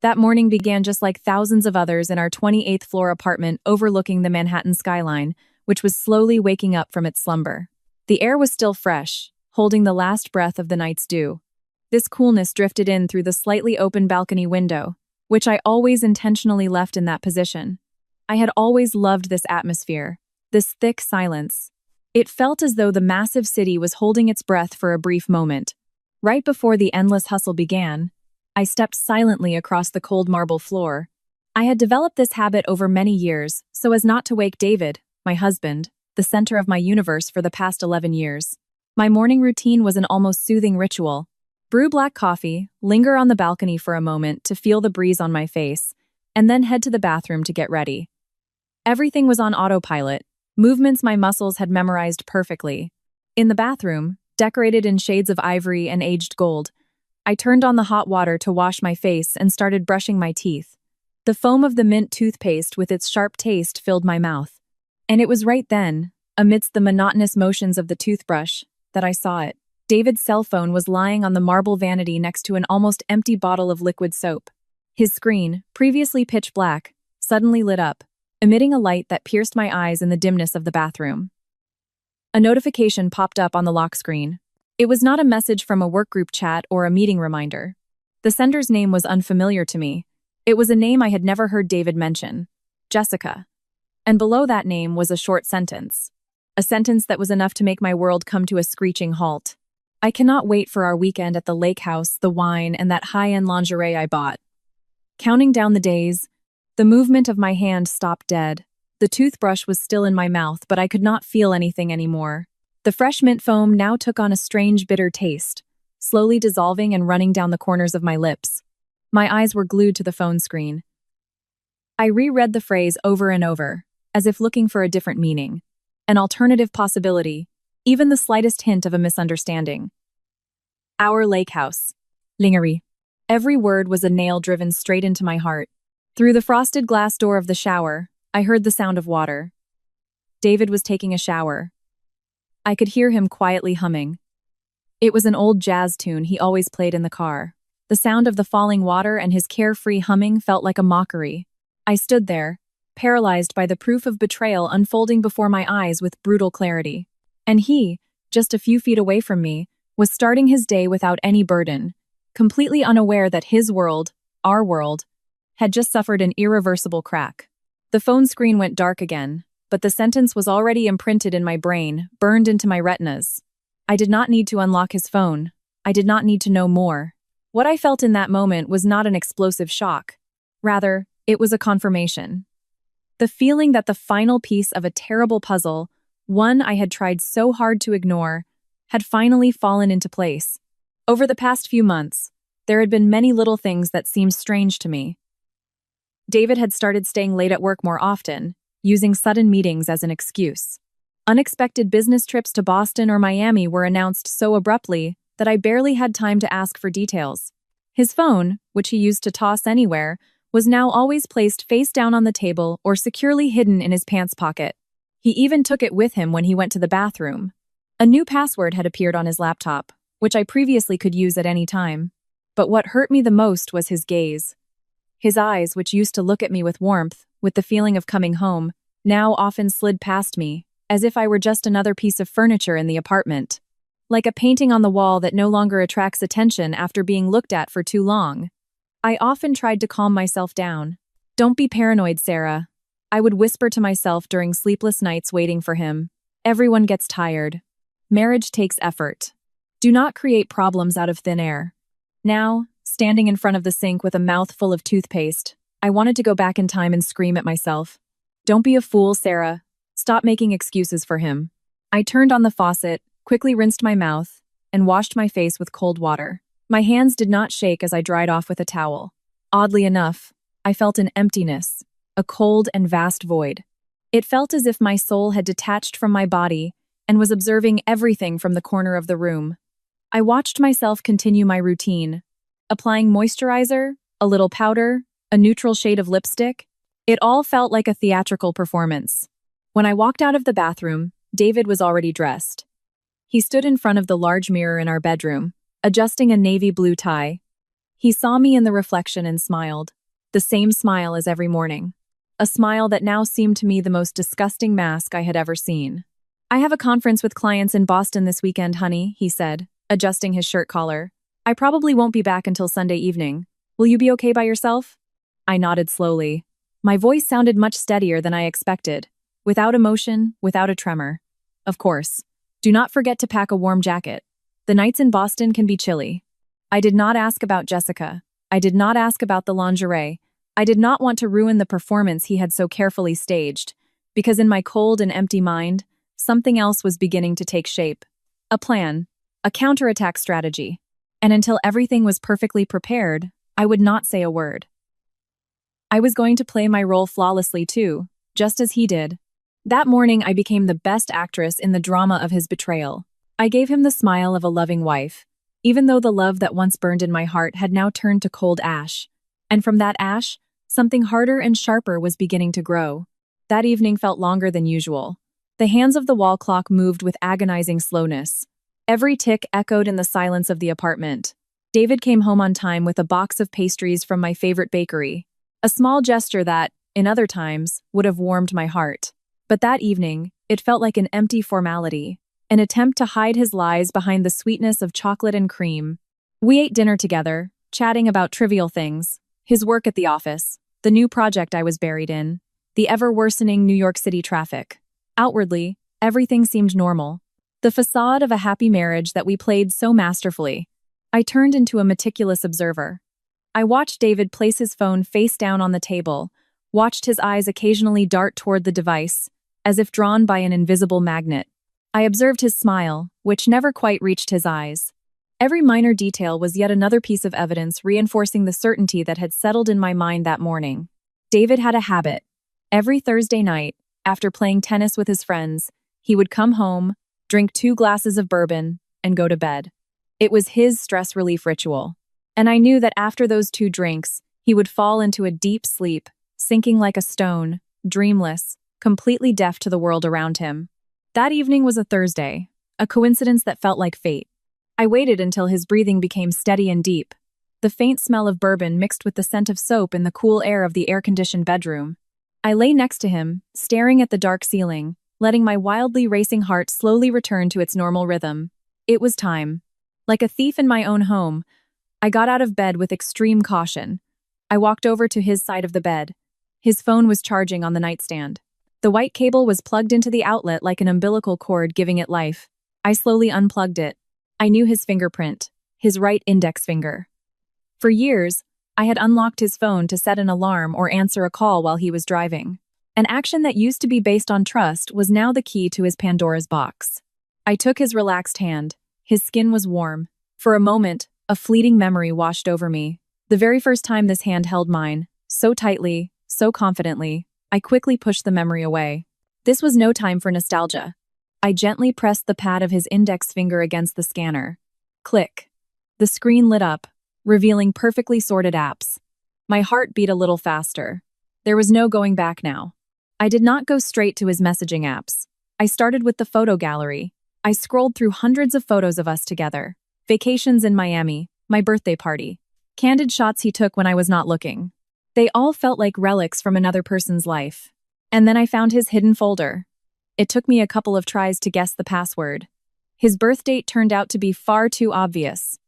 That morning began just like thousands of others in our 28th floor apartment overlooking the Manhattan skyline, which was slowly waking up from its slumber. The air was still fresh, holding the last breath of the night's dew. This coolness drifted in through the slightly open balcony window, which I always intentionally left in that position. I had always loved this atmosphere, this thick silence. It felt as though the massive city was holding its breath for a brief moment. Right before the endless hustle began, I stepped silently across the cold marble floor. I had developed this habit over many years so as not to wake David, my husband, the center of my universe for the past 11 years. My morning routine was an almost soothing ritual. Brew black coffee, linger on the balcony for a moment to feel the breeze on my face, and then head to the bathroom to get ready. Everything was on autopilot, movements my muscles had memorized perfectly. In the bathroom, decorated in shades of ivory and aged gold, I turned on the hot water to wash my face and started brushing my teeth. The foam of the mint toothpaste with its sharp taste filled my mouth. And it was right then, amidst the monotonous motions of the toothbrush, that I saw it. David's cell phone was lying on the marble vanity next to an almost empty bottle of liquid soap. His screen, previously pitch black, suddenly lit up, emitting a light that pierced my eyes in the dimness of the bathroom. A notification popped up on the lock screen. It was not a message from a workgroup chat or a meeting reminder. The sender's name was unfamiliar to me. It was a name I had never heard David mention. Jessica. And below that name was a short sentence. A sentence that was enough to make my world come to a screeching halt. I cannot wait for our weekend at the lake house, the wine, and that high-end lingerie I bought. Counting down the days, the movement of my hand stopped dead. The toothbrush was still in my mouth, but I could not feel anything anymore. The fresh mint foam now took on a strange bitter taste, slowly dissolving and running down the corners of my lips. My eyes were glued to the phone screen. I reread the phrase over and over, as if looking for a different meaning, an alternative possibility, even the slightest hint of a misunderstanding. Our lake house. Lingerie. Every word was a nail driven straight into my heart. Through the frosted glass door of the shower, I heard the sound of water. David was taking a shower. I could hear him quietly humming. It was an old jazz tune he always played in the car. The sound of the falling water and his carefree humming felt like a mockery. I stood there, paralyzed by the proof of betrayal unfolding before my eyes with brutal clarity. And he, just a few feet away from me, was starting his day without any burden, completely unaware that his world, our world, had just suffered an irreversible crack. The phone screen went dark again, but the sentence was already imprinted in my brain, burned into my retinas. I did not need to unlock his phone. I did not need to know more. What I felt in that moment was not an explosive shock. Rather, it was a confirmation. The feeling that the final piece of a terrible puzzle, one I had tried so hard to ignore, had finally fallen into place. Over the past few months, there had been many little things that seemed strange to me. David had started staying late at work more often, using sudden meetings as an excuse. Unexpected business trips to Boston or Miami were announced so abruptly that I barely had time to ask for details. His phone, which he used to toss anywhere, was now always placed face down on the table or securely hidden in his pants pocket. He even took it with him when he went to the bathroom. A new password had appeared on his laptop, which I previously could use at any time. But what hurt me the most was his gaze. His eyes, which used to look at me with warmth, with the feeling of coming home, now often slid past me, as if I were just another piece of furniture in the apartment. Like a painting on the wall that no longer attracts attention after being looked at for too long. I often tried to calm myself down. "Don't be paranoid, Sarah," I would whisper to myself during sleepless nights waiting for him. "Everyone gets tired. Marriage takes effort. Do not create problems out of thin air." Now, standing in front of the sink with a mouth full of toothpaste, I wanted to go back in time and scream at myself. "Don't be a fool, Sarah. Stop making excuses for him." I turned on the faucet, quickly rinsed my mouth, and washed my face with cold water. My hands did not shake as I dried off with a towel. Oddly enough, I felt an emptiness, a cold and vast void. It felt as if my soul had detached from my body and was observing everything from the corner of the room. I watched myself continue my routine, applying moisturizer, a little powder, a neutral shade of lipstick. It all felt like a theatrical performance. When I walked out of the bathroom, David was already dressed. He stood in front of the large mirror in our bedroom, adjusting a navy blue tie. He saw me in the reflection and smiled. The same smile as every morning. A smile that now seemed to me the most disgusting mask I had ever seen. "I have a conference with clients in Boston this weekend, honey," he said, adjusting his shirt collar. "I probably won't be back until Sunday evening. Will you be okay by yourself?" I nodded slowly. My voice sounded much steadier than I expected, without emotion, without a tremor. "Of course. Do not forget to pack a warm jacket. The nights in Boston can be chilly." I did not ask about Jessica. I did not ask about the lingerie. I did not want to ruin the performance he had so carefully staged, because in my cold and empty mind, something else was beginning to take shape. A plan, a counterattack strategy. And until everything was perfectly prepared, I would not say a word. I was going to play my role flawlessly too, just as he did. That morning I became the best actress in the drama of his betrayal. I gave him the smile of a loving wife, even though the love that once burned in my heart had now turned to cold ash. And from that ash, something harder and sharper was beginning to grow. That evening felt longer than usual. The hands of the wall clock moved with agonizing slowness. Every tick echoed in the silence of the apartment. David came home on time with a box of pastries from my favorite bakery. A small gesture that, in other times, would have warmed my heart. But that evening, it felt like an empty formality, an attempt to hide his lies behind the sweetness of chocolate and cream. We ate dinner together, chatting about trivial things, his work at the office, the new project I was buried in, the ever-worsening New York City traffic. Outwardly, everything seemed normal. The facade of a happy marriage that we played so masterfully. I turned into a meticulous observer. I watched David place his phone face down on the table, watched his eyes occasionally dart toward the device, as if drawn by an invisible magnet. I observed his smile, which never quite reached his eyes. Every minor detail was yet another piece of evidence reinforcing the certainty that had settled in my mind that morning. David had a habit. Every Thursday night, after playing tennis with his friends, he would come home, drink 2 glasses of bourbon, and go to bed. It was his stress relief ritual. And I knew that after those 2 drinks, he would fall into a deep sleep, sinking like a stone, dreamless, completely deaf to the world around him. That evening was a Thursday, a coincidence that felt like fate. I waited until his breathing became steady and deep, the faint smell of bourbon mixed with the scent of soap in the cool air of the air-conditioned bedroom. I lay next to him, staring at the dark ceiling, letting my wildly racing heart slowly return to its normal rhythm. It was time. Like a thief in my own home, I got out of bed with extreme caution. I walked over to his side of the bed. His phone was charging on the nightstand. The white cable was plugged into the outlet like an umbilical cord giving it life. I slowly unplugged it. I knew his fingerprint, his right index finger. For years, I had unlocked his phone to set an alarm or answer a call while he was driving. An action that used to be based on trust was now the key to his Pandora's box. I took his relaxed hand. His skin was warm. For a moment, a fleeting memory washed over me. The very first time this hand held mine, so tightly, so confidently, I quickly pushed the memory away. This was no time for nostalgia. I gently pressed the pad of his index finger against the scanner. Click. The screen lit up, revealing perfectly sorted apps. My heart beat a little faster. There was no going back now. I did not go straight to his messaging apps. I started with the photo gallery. I scrolled through hundreds of photos of us together. Vacations in Miami, my birthday party. Candid shots he took when I was not looking. They all felt like relics from another person's life. And then I found his hidden folder. It took me a couple of tries to guess the password. His birth date turned out to be far too obvious.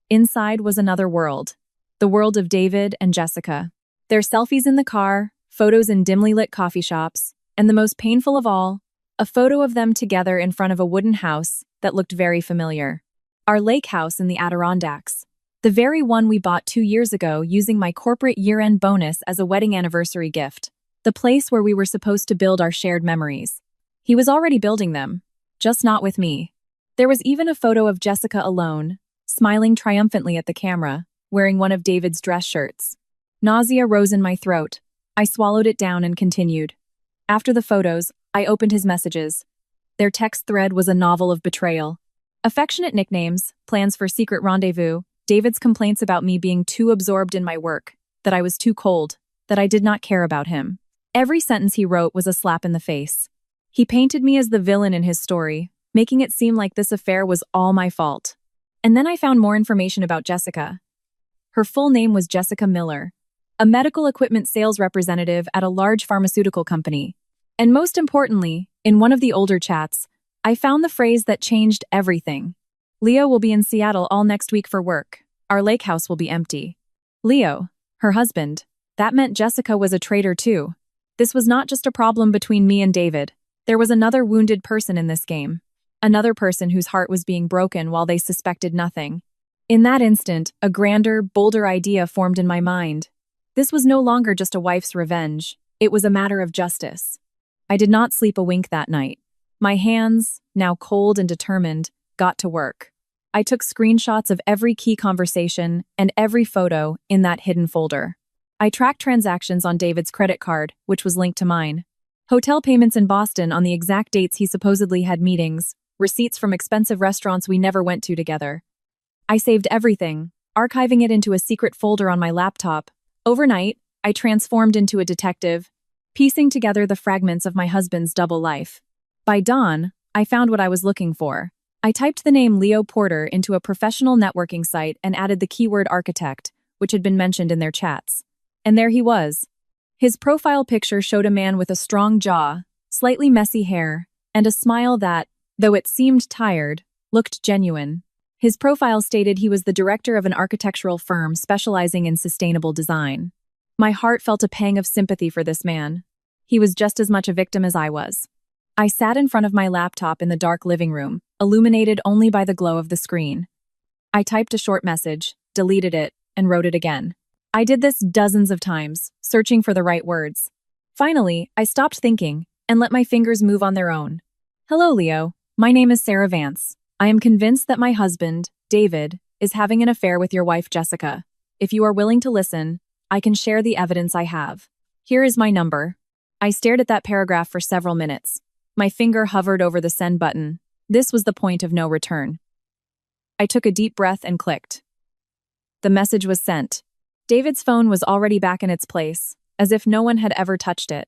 Inside was another world. The world of David and Jessica. Their selfies in the car, photos in dimly lit coffee shops, and the most painful of all, a photo of them together in front of a wooden house that looked very familiar. Our lake house in the Adirondacks. The very one we bought 2 years ago using my corporate year-end bonus as a wedding anniversary gift. The place where we were supposed to build our shared memories. He was already building them, just not with me. There was even a photo of Jessica alone, smiling triumphantly at the camera, wearing one of David's dress shirts. Nausea rose in my throat. I swallowed it down and continued. After the photos, I opened his messages. Their text thread was a novel of betrayal. Affectionate nicknames, plans for secret rendezvous, David's complaints about me being too absorbed in my work, that I was too cold, that I did not care about him. Every sentence he wrote was a slap in the face. He painted me as the villain in his story, making it seem like this affair was all my fault. And then I found more information about Jessica. Her full name was Jessica Miller, a medical equipment sales representative at a large pharmaceutical company. And most importantly, in one of the older chats, I found the phrase that changed everything. Leo will be in Seattle all next week for work. Our lake house will be empty. Leo, her husband, that meant Jessica was a traitor too. This was not just a problem between me and David. There was another wounded person in this game. Another person whose heart was being broken while they suspected nothing. In that instant, a grander, bolder idea formed in my mind. This was no longer just a wife's revenge. It was a matter of justice. I did not sleep a wink that night. My hands, now cold and determined, got to work. I took screenshots of every key conversation and every photo in that hidden folder. I tracked transactions on David's credit card, which was linked to mine. Hotel payments in Boston on the exact dates he supposedly had meetings, receipts from expensive restaurants we never went to together. I saved everything, archiving it into a secret folder on my laptop. Overnight, I transformed into a detective, piecing together the fragments of my husband's double life. By dawn, I found what I was looking for. I typed the name Leo Porter into a professional networking site and added the keyword architect, which had been mentioned in their chats. And there he was. His profile picture showed a man with a strong jaw, slightly messy hair, and a smile that, though it seemed tired, looked genuine. His profile stated he was the director of an architectural firm specializing in sustainable design. My heart felt a pang of sympathy for this man. He was just as much a victim as I was. I sat in front of my laptop in the dark living room, illuminated only by the glow of the screen. I typed a short message, deleted it, and wrote it again. I did this dozens of times, searching for the right words. Finally, I stopped thinking and let my fingers move on their own. Hello, Leo. My name is Sarah Vance. I am convinced that my husband, David, is having an affair with your wife, Jessica. If you are willing to listen, I can share the evidence I have. Here is my number. I stared at that paragraph for several minutes. My finger hovered over the send button. This was the point of no return. I took a deep breath and clicked. The message was sent. David's phone was already back in its place, as if no one had ever touched it.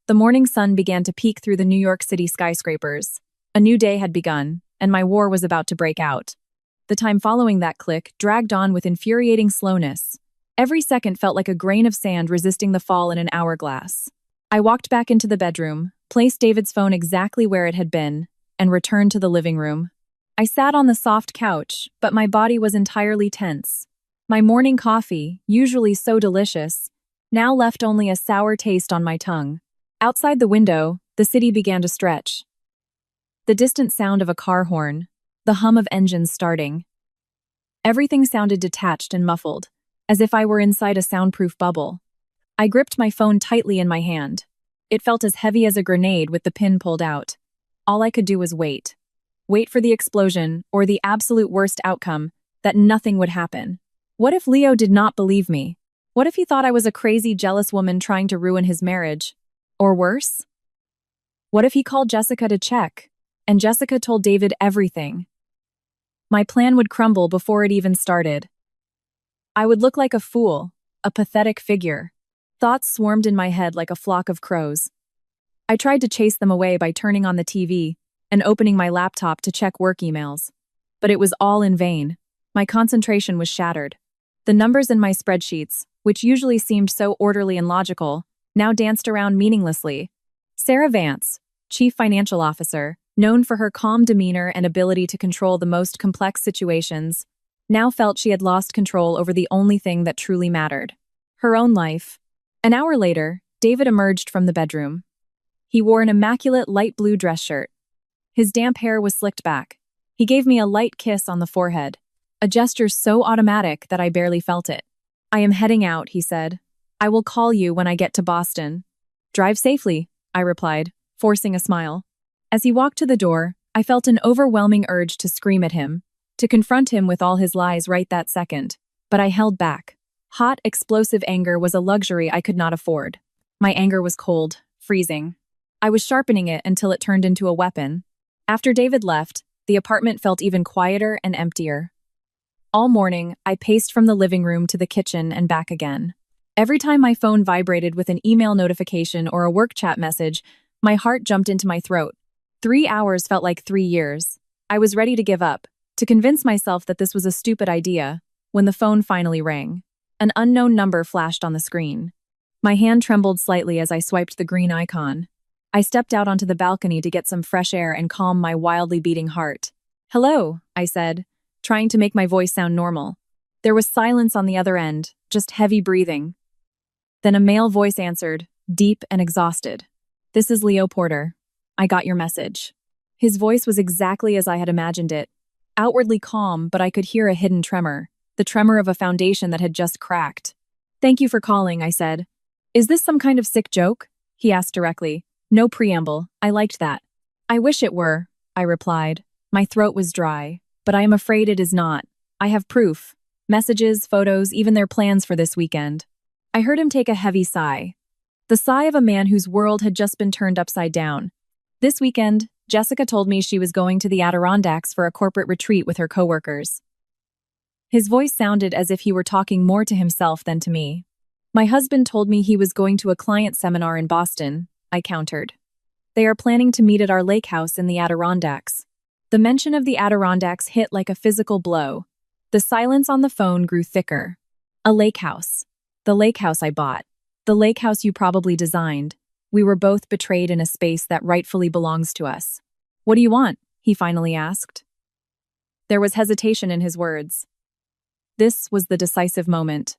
The morning sun began to peek through the New York City skyscrapers. A new day had begun, and my war was about to break out. The time following that click dragged on with infuriating slowness. Every second felt like a grain of sand resisting the fall in an hourglass. I walked back into the bedroom, placed David's phone exactly where it had been, and returned to the living room. I sat on the soft couch, but my body was entirely tense. My morning coffee, usually so delicious, now left only a sour taste on my tongue. Outside the window, the city began to stretch. The distant sound of a car horn, the hum of engines starting. Everything sounded detached and muffled, as if I were inside a soundproof bubble. I gripped my phone tightly in my hand. It felt as heavy as a grenade with the pin pulled out. All I could do was wait. Wait for the explosion, or the absolute worst outcome, that nothing would happen. What if Leo did not believe me? What if he thought I was a crazy, jealous woman trying to ruin his marriage? Or worse? What if he called Jessica to check, and Jessica told David everything? My plan would crumble before it even started. I would look like a fool, a pathetic figure. Thoughts swarmed in my head like a flock of crows. I tried to chase them away by turning on the TV and opening my laptop to check work emails. But it was all in vain. My concentration was shattered. The numbers in my spreadsheets, which usually seemed so orderly and logical, now danced around meaninglessly. Sarah Vance, Chief Financial Officer, known for her calm demeanor and ability to control the most complex situations, now felt she had lost control over the only thing that truly mattered: her own life. An hour later, David emerged from the bedroom. He wore an immaculate light blue dress shirt. His damp hair was slicked back. He gave me a light kiss on the forehead, a gesture so automatic that I barely felt it. "I am heading out," he said. "I will call you when I get to Boston." "Drive safely," I replied, forcing a smile. As he walked to the door, I felt an overwhelming urge to scream at him, to confront him with all his lies right that second. But I held back. Hot, explosive anger was a luxury I could not afford. My anger was cold, freezing. I was sharpening it until it turned into a weapon. After David left, the apartment felt even quieter and emptier. All morning, I paced from the living room to the kitchen and back again. Every time my phone vibrated with an email notification or a work chat message, my heart jumped into my throat. 3 hours felt like 3 years. I was ready to give up, to convince myself that this was a stupid idea. when the phone finally rang. An unknown number flashed on the screen. My hand trembled slightly as I swiped the green icon. I stepped out onto the balcony to get some fresh air and calm my wildly beating heart. "Hello," I said, trying to make my voice sound normal. There was silence on the other end, just heavy breathing. Then a male voice answered, deep and exhausted. "This is Leo Porter. I got your message." His voice was exactly as I had imagined it. Outwardly calm, but I could hear a hidden tremor, the tremor of a foundation that had just cracked. "Thank you for calling," I said. "Is this some kind of sick joke?" he asked directly. No preamble. I liked that. "I wish it were," I replied. My throat was dry, but I am afraid it is not. I have proof. Messages, photos, even their plans for this weekend. I heard him take a heavy sigh. The sigh of a man whose world had just been turned upside down. This weekend, Jessica told me she was going to the Adirondacks for a corporate retreat with her coworkers. His voice sounded as if he were talking more to himself than to me. "My husband told me he was going to a client seminar in Boston," I countered. "They are planning to meet at our lake house in the Adirondacks." The mention of the Adirondacks hit like a physical blow. The silence on the phone grew thicker. A lake house. The lake house I bought. The lake house you probably designed. We were both betrayed in a space that rightfully belongs to us. "What do you want?" he finally asked. There was hesitation in his words. This was the decisive moment.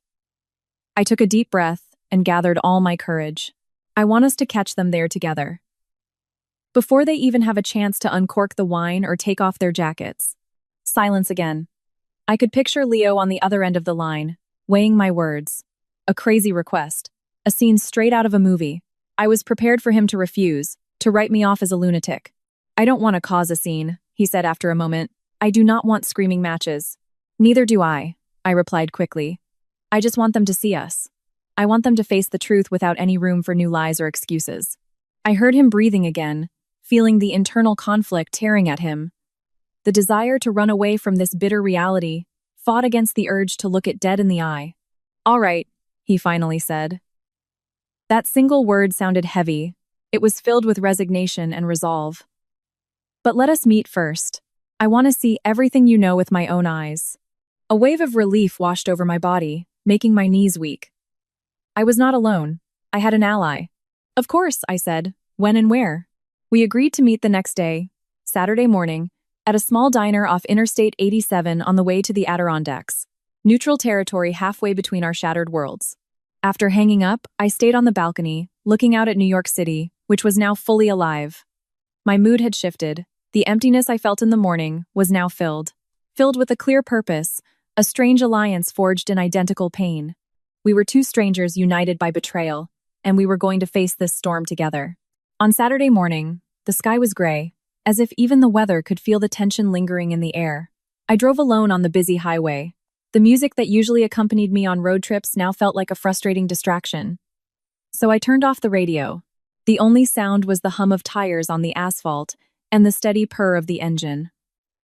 I took a deep breath and gathered all my courage. "I want us to catch them there together. Before they even have a chance to uncork the wine or take off their jackets." Silence again. I could picture Leo on the other end of the line, weighing my words. A crazy request. A scene straight out of a movie. I was prepared for him to refuse, to write me off as a lunatic. "I don't want to cause a scene," he said after a moment. "I do not want screaming matches." "Neither do I replied quickly. "I just want them to see us. I want them to face the truth without any room for new lies or excuses." I heard him breathing again, feeling the internal conflict tearing at him. The desire to run away from this bitter reality fought against the urge to look it dead in the eye. "All right," he finally said. That single word sounded heavy. It was filled with resignation and resolve. "But let us meet first. I want to see everything you know with my own eyes." A wave of relief washed over my body, making my knees weak. I was not alone. I had an ally. "Of course," I said. "When and where?" We agreed to meet the next day, Saturday morning, at a small diner off Interstate 87 on the way to the Adirondacks, neutral territory halfway between our shattered worlds. After hanging up, I stayed on the balcony, looking out at New York City, which was now fully alive. My mood had shifted. The emptiness I felt in the morning was now filled with a clear purpose, a strange alliance forged in identical pain. We were two strangers united by betrayal, and we were going to face this storm together. On Saturday morning, the sky was gray, as if even the weather could feel the tension lingering in the air. I drove alone on the busy highway. The music that usually accompanied me on road trips now felt like a frustrating distraction. So I turned off the radio. The only sound was the hum of tires on the asphalt and the steady purr of the engine.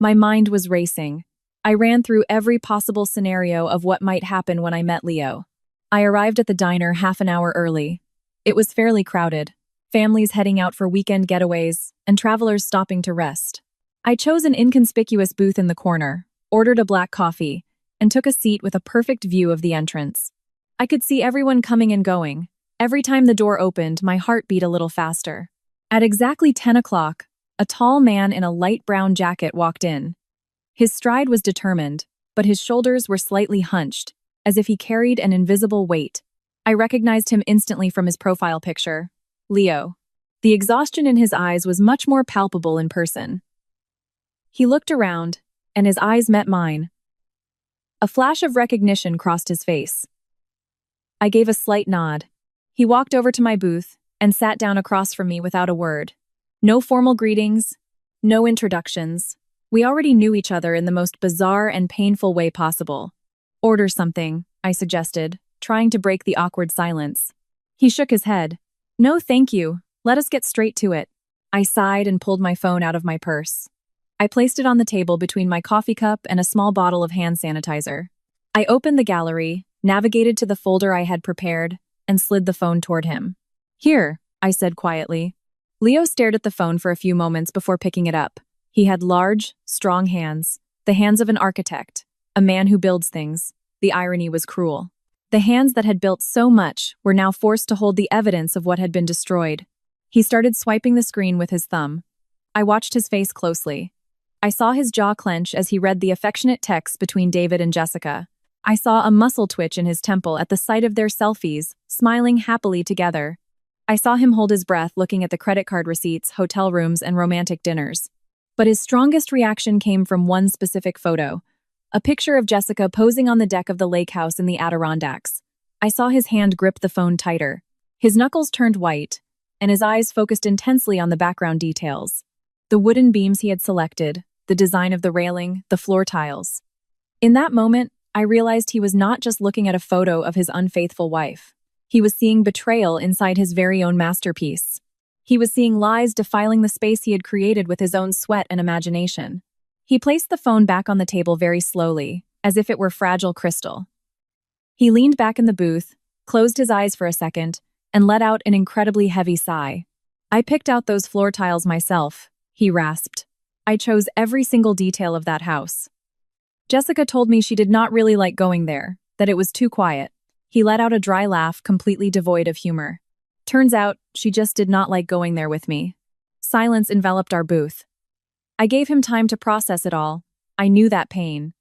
My mind was racing. I ran through every possible scenario of what might happen when I met Leo. I arrived at the diner half an hour early. It was fairly crowded. Families heading out for weekend getaways, and travelers stopping to rest. I chose an inconspicuous booth in the corner, ordered a black coffee, and took a seat with a perfect view of the entrance. I could see everyone coming and going. Every time the door opened, my heart beat a little faster. At exactly 10 o'clock, a tall man in a light brown jacket walked in. His stride was determined, but his shoulders were slightly hunched, as if he carried an invisible weight. I recognized him instantly from his profile picture. Leo. The exhaustion in his eyes was much more palpable in person. He looked around, and his eyes met mine. A flash of recognition crossed his face. I gave a slight nod. He walked over to my booth and sat down across from me without a word. No formal greetings, no introductions. We already knew each other in the most bizarre and painful way possible. "Order something," I suggested, trying to break the awkward silence. He shook his head. "No, thank you. Let us get straight to it." I sighed and pulled my phone out of my purse. I placed it on the table between my coffee cup and a small bottle of hand sanitizer. I opened the gallery, navigated to the folder I had prepared, and slid the phone toward him. "Here," I said quietly. Leo stared at the phone for a few moments before picking it up. He had large, strong hands, the hands of an architect, a man who builds things. The irony was cruel. The hands that had built so much were now forced to hold the evidence of what had been destroyed. He started swiping the screen with his thumb. I watched his face closely. I saw his jaw clench as he read the affectionate text between David and Jessica. I saw a muscle twitch in his temple at the sight of their selfies, smiling happily together. I saw him hold his breath looking at the credit card receipts, hotel rooms, and romantic dinners. But his strongest reaction came from one specific photo. A picture of Jessica posing on the deck of the lake house in the Adirondacks. I saw his hand grip the phone tighter. His knuckles turned white, and his eyes focused intensely on the background details. The wooden beams he had selected, the design of the railing, the floor tiles. In that moment, I realized he was not just looking at a photo of his unfaithful wife. He was seeing betrayal inside his very own masterpiece. He was seeing lies defiling the space he had created with his own sweat and imagination. He placed the phone back on the table very slowly, as if it were fragile crystal. He leaned back in the booth, closed his eyes for a second, and let out an incredibly heavy sigh. "I picked out those floor tiles myself," he rasped. "I chose every single detail of that house. Jessica told me she did not really like going there, that it was too quiet." He let out a dry laugh, completely devoid of humor. "Turns out, she just did not like going there with me." Silence enveloped our booth. I gave him time to process it all. I knew that pain.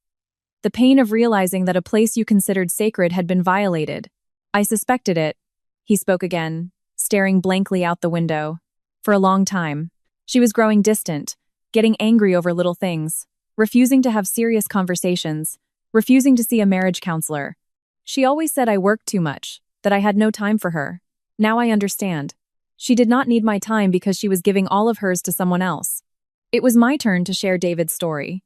The pain of realizing that a place you considered sacred had been violated. "I suspected it," he spoke again, staring blankly out the window. "For a long time. She was growing distant, getting angry over little things, refusing to have serious conversations, refusing to see a marriage counselor. She always said I worked too much, that I had no time for her. Now I understand. She did not need my time because she was giving all of hers to someone else." It was my turn to share David's story.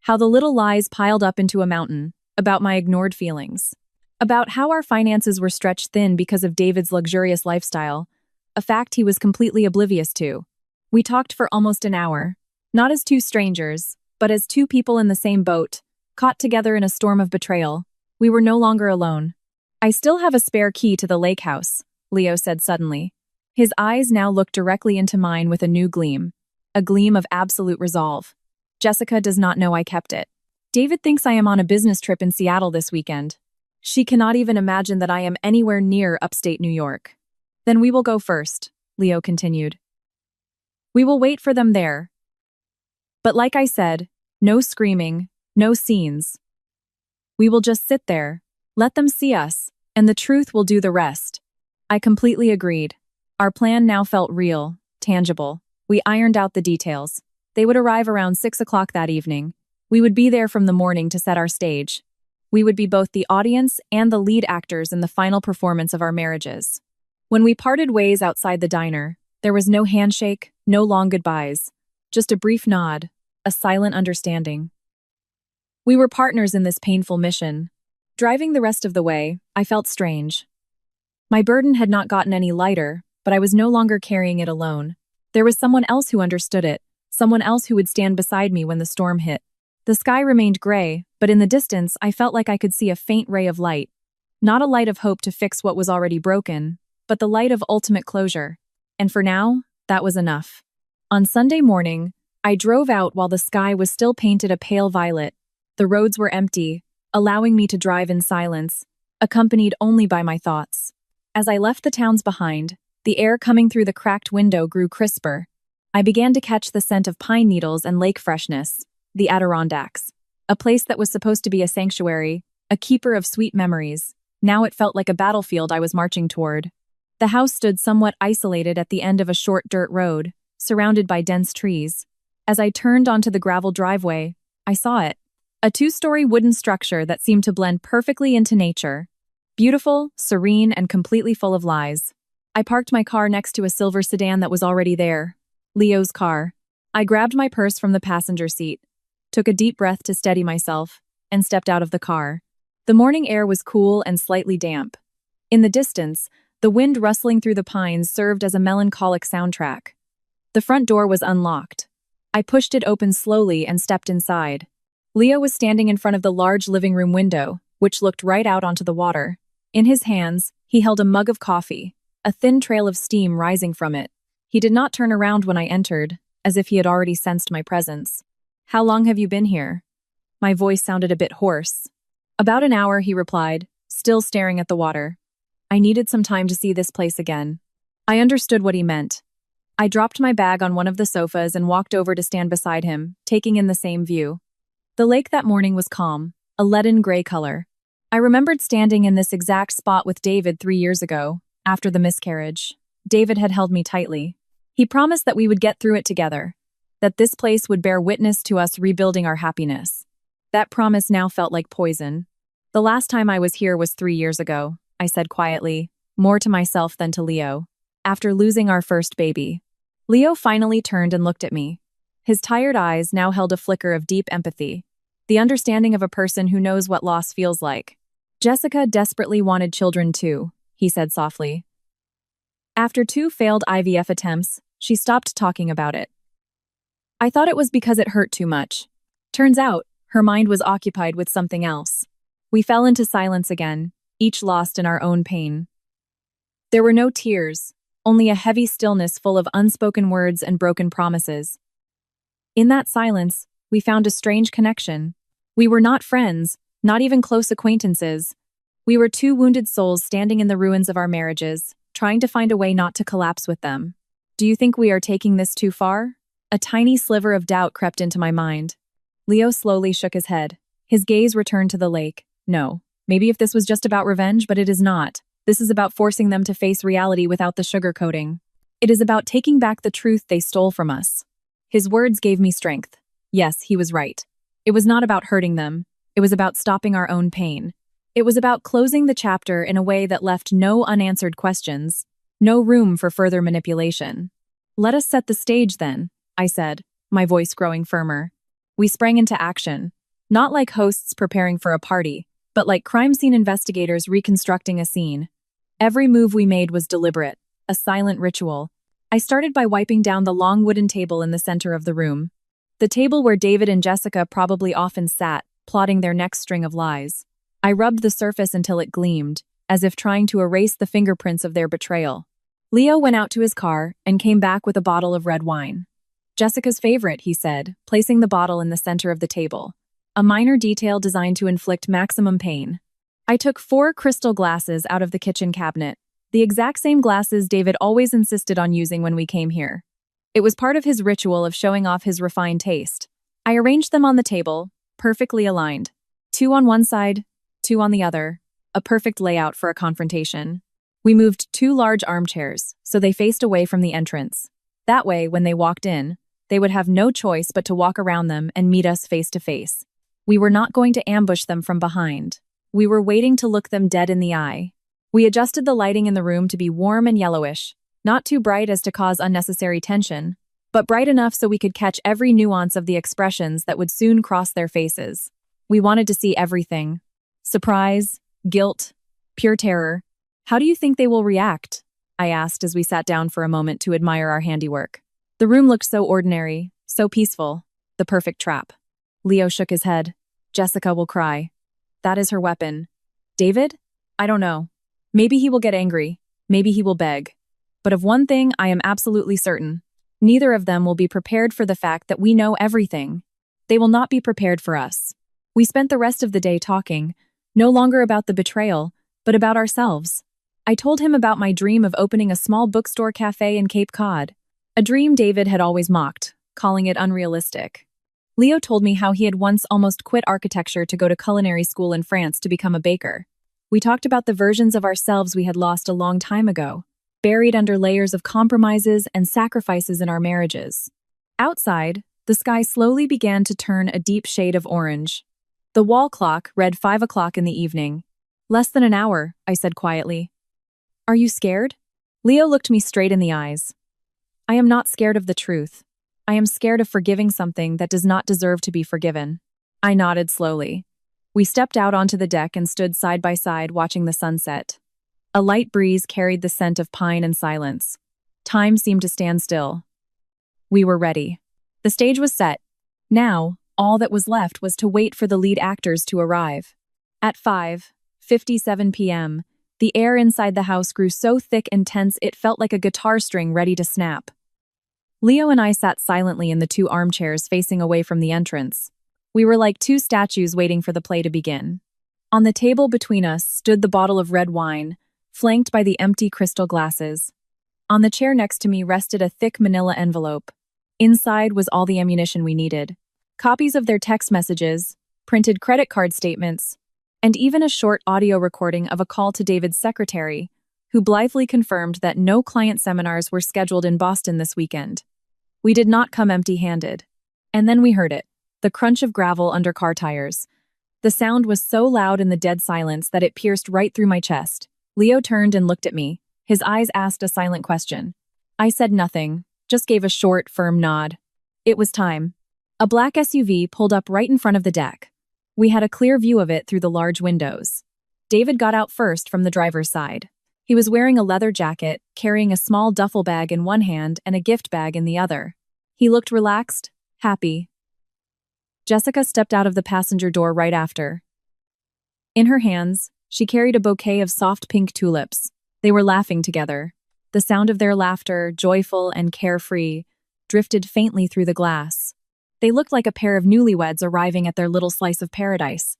How the little lies piled up into a mountain, about my ignored feelings. About how our finances were stretched thin because of David's luxurious lifestyle, a fact he was completely oblivious to. We talked for almost an hour, not as two strangers, but as two people in the same boat, caught together in a storm of betrayal. We were no longer alone. "I still have a spare key to the lake house," Leo said suddenly. His eyes now looked directly into mine with a new gleam. A gleam of absolute resolve. "Jessica does not know I kept it. David thinks I am on a business trip in Seattle this weekend. She cannot even imagine that I am anywhere near upstate New York." "Then we will go first," Leo continued. "We will wait for them there. But like I said, no screaming, no scenes. We will just sit there, let them see us, and the truth will do the rest." I completely agreed. Our plan now felt real, tangible. We ironed out the details. They would arrive around 6 o'clock that evening. We would be there from the morning to set our stage. We would be both the audience and the lead actors in the final performance of our marriages. When we parted ways outside the diner, there was no handshake, no long goodbyes. Just a brief nod, a silent understanding. We were partners in this painful mission. Driving the rest of the way, I felt strange. My burden had not gotten any lighter, but I was no longer carrying it alone. There was someone else who understood it, someone else who would stand beside me when the storm hit. The sky remained gray, but in the distance I felt like I could see a faint ray of light. Not a light of hope to fix what was already broken, but the light of ultimate closure. And for now, that was enough. On Sunday morning, I drove out while the sky was still painted a pale violet. The roads were empty, allowing me to drive in silence, accompanied only by my thoughts. As I left the towns behind, the air coming through the cracked window grew crisper. I began to catch the scent of pine needles and lake freshness, the Adirondacks. A place that was supposed to be a sanctuary, a keeper of sweet memories. Now it felt like a battlefield I was marching toward. The house stood somewhat isolated at the end of a short dirt road, surrounded by dense trees. As I turned onto the gravel driveway, I saw it. A two-story wooden structure that seemed to blend perfectly into nature. Beautiful, serene, and completely full of lies. I parked my car next to a silver sedan that was already there. Leo's car. I grabbed my purse from the passenger seat, took a deep breath to steady myself, and stepped out of the car. The morning air was cool and slightly damp. In the distance, the wind rustling through the pines served as a melancholic soundtrack. The front door was unlocked. I pushed it open slowly and stepped inside. Leo was standing in front of the large living room window, which looked right out onto the water. In his hands, he held a mug of coffee, a thin trail of steam rising from it. He did not turn around when I entered, as if he had already sensed my presence. "How long have you been here?" My voice sounded a bit hoarse. About an hour, he replied, still staring at the water. I needed some time to see this place again. I understood what he meant. I dropped my bag on one of the sofas and walked over to stand beside him, taking in the same view. The lake that morning was calm, a leaden gray color. I remembered standing in this exact spot with David 3 years ago, after the miscarriage. David had held me tightly. He promised that we would get through it together, that this place would bear witness to us rebuilding our happiness. That promise now felt like poison. The last time I was here was 3 years ago, I said quietly, more to myself than to Leo. After losing our first baby. Leo finally turned and looked at me. His tired eyes now held a flicker of deep empathy, the understanding of a person who knows what loss feels like. Jessica desperately wanted children too, he said softly. After 2 failed IVF attempts, she stopped talking about it. I thought it was because it hurt too much. Turns out, her mind was occupied with something else. We fell into silence again, each lost in our own pain. There were no tears, only a heavy stillness full of unspoken words and broken promises. In that silence, we found a strange connection. We were not friends, not even close acquaintances. We were 2 wounded souls standing in the ruins of our marriages, trying to find a way not to collapse with them. Do you think we are taking this too far? A tiny sliver of doubt crept into my mind. Leo slowly shook his head. His gaze returned to the lake. No, maybe if this was just about revenge, but it is not. This is about forcing them to face reality without the sugarcoating. It is about taking back the truth they stole from us. His words gave me strength. Yes, he was right. It was not about hurting them. It was about stopping our own pain. It was about closing the chapter in a way that left no unanswered questions, no room for further manipulation. Let us set the stage then, I said, my voice growing firmer. We sprang into action, not like hosts preparing for a party, but like crime scene investigators reconstructing a scene. Every move we made was deliberate, a silent ritual. I started by wiping down the long wooden table in the center of the room. The table where David and Jessica probably often sat, plotting their next string of lies. I rubbed the surface until it gleamed, as if trying to erase the fingerprints of their betrayal. Leo went out to his car and came back with a bottle of red wine. Jessica's favorite, he said, placing the bottle in the center of the table. A minor detail designed to inflict maximum pain. I took 4 crystal glasses out of the kitchen cabinet, the exact same glasses David always insisted on using when we came here. It was part of his ritual of showing off his refined taste. I arranged them on the table, perfectly aligned. 2 on one side, 2 on the other, a perfect layout for a confrontation. We moved 2 large armchairs, so they faced away from the entrance. That way, when they walked in, they would have no choice but to walk around them and meet us face to face. We were not going to ambush them from behind. We were waiting to look them dead in the eye. We adjusted the lighting in the room to be warm and yellowish, not too bright as to cause unnecessary tension, but bright enough so we could catch every nuance of the expressions that would soon cross their faces. We wanted to see everything. Surprise, guilt, pure terror. How do you think they will react? I asked as we sat down for a moment to admire our handiwork. The room looked so ordinary, so peaceful, the perfect trap. Leo shook his head. Jessica will cry. That is her weapon. David? I don't know. Maybe he will get angry. Maybe he will beg. But of one thing I am absolutely certain. Neither of them will be prepared for the fact that we know everything. They will not be prepared for us. We spent the rest of the day talking, no longer about the betrayal, but about ourselves. I told him about my dream of opening a small bookstore cafe in Cape Cod, a dream David had always mocked, calling it unrealistic. Leo told me how he had once almost quit architecture to go to culinary school in France to become a baker. We talked about the versions of ourselves we had lost a long time ago, buried under layers of compromises and sacrifices in our marriages. Outside, the sky slowly began to turn a deep shade of orange. The wall clock read 5 o'clock in the evening. Less than an hour, I said quietly. Are you scared? Leo looked me straight in the eyes. I am not scared of the truth. I am scared of forgiving something that does not deserve to be forgiven. I nodded slowly. We stepped out onto the deck and stood side by side watching the sunset. A light breeze carried the scent of pine and silence. Time seemed to stand still. We were ready. The stage was set. Now, all that was left was to wait for the lead actors to arrive. At 5:57 p.m., the air inside the house grew so thick and tense it felt like a guitar string ready to snap. Leo and I sat silently in the 2 armchairs facing away from the entrance. We were like 2 statues waiting for the play to begin. On the table between us stood the bottle of red wine, flanked by the empty crystal glasses. On the chair next to me rested a thick manila envelope. Inside was all the ammunition we needed. Copies of their text messages, printed credit card statements, and even a short audio recording of a call to David's secretary, who blithely confirmed that no client seminars were scheduled in Boston this weekend. We did not come empty-handed. And then we heard it, the crunch of gravel under car tires. The sound was so loud in the dead silence that it pierced right through my chest. Leo turned and looked at me. His eyes asked a silent question. I said nothing, just gave a short, firm nod. It was time. A black SUV pulled up right in front of the deck. We had a clear view of it through the large windows. David got out first from the driver's side. He was wearing a leather jacket, carrying a small duffel bag in one hand and a gift bag in the other. He looked relaxed, happy. Jessica stepped out of the passenger door right after. In her hands, she carried a bouquet of soft pink tulips. They were laughing together. The sound of their laughter, joyful and carefree, drifted faintly through the glass. They looked like a pair of newlyweds arriving at their little slice of paradise.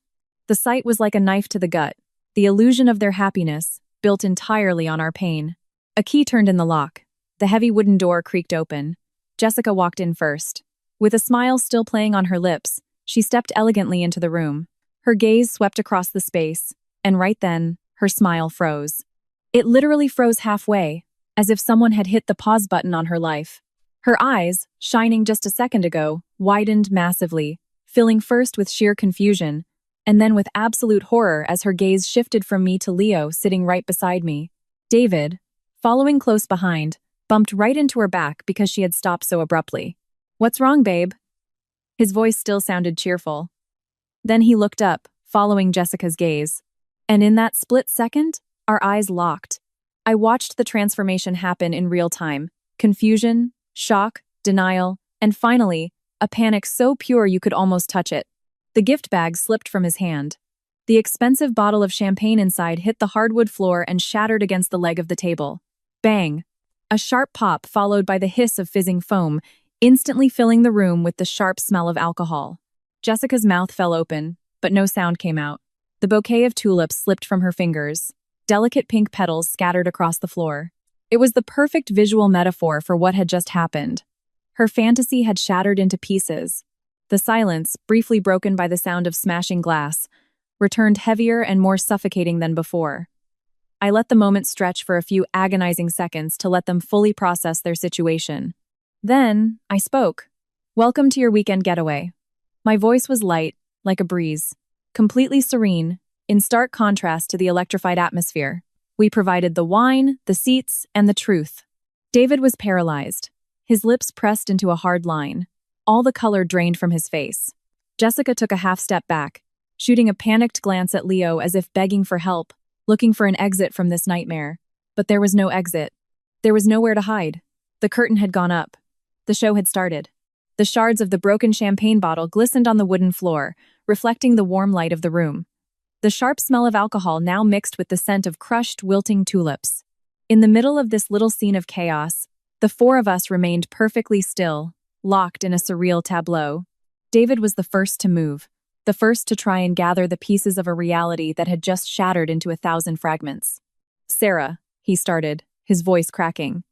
The sight was like a knife to the gut, the illusion of their happiness, built entirely on our pain. A key turned in the lock. The heavy wooden door creaked open. Jessica walked in first. With a smile still playing on her lips, she stepped elegantly into the room. Her gaze swept across the space, and right then, her smile froze. It literally froze halfway, as if someone had hit the pause button on her life. Her eyes, shining just a second ago, widened massively, filling first with sheer confusion, and then with absolute horror as her gaze shifted from me to Leo sitting right beside me. David, following close behind, bumped right into her back because she had stopped so abruptly. "What's wrong, babe?" His voice still sounded cheerful. Then he looked up, following Jessica's gaze. And in that split second, our eyes locked. I watched the transformation happen in real time. Confusion, shock, denial, and finally, a panic so pure you could almost touch it. The gift bag slipped from his hand. The expensive bottle of champagne inside hit the hardwood floor and shattered against the leg of the table. Bang! A sharp pop followed by the hiss of fizzing foam, instantly filling the room with the sharp smell of alcohol. Jessica's mouth fell open, but no sound came out. The bouquet of tulips slipped from her fingers. Delicate pink petals scattered across the floor. It was the perfect visual metaphor for what had just happened. Her fantasy had shattered into pieces. The silence, briefly broken by the sound of smashing glass, returned heavier and more suffocating than before. I let the moment stretch for a few agonizing seconds to let them fully process their situation. Then, I spoke. "Welcome to your weekend getaway." My voice was light, like a breeze, completely serene, in stark contrast to the electrified atmosphere. We provided the wine, the seats, and the truth. David was paralyzed, his lips pressed into a hard line. All the color drained from his face. Jessica took a half step back, shooting a panicked glance at Leo as if begging for help, looking for an exit from this nightmare. But there was no exit. There was nowhere to hide. The curtain had gone up. The show had started. The shards of the broken champagne bottle glistened on the wooden floor, reflecting the warm light of the room. The sharp smell of alcohol now mixed with the scent of crushed, wilting tulips. In the middle of this little scene of chaos, the four of us remained perfectly still, locked in a surreal tableau. David was the first to move, the first to try and gather the pieces of a reality that had just shattered into 1,000 fragments. "Sarah," he started, his voice cracking.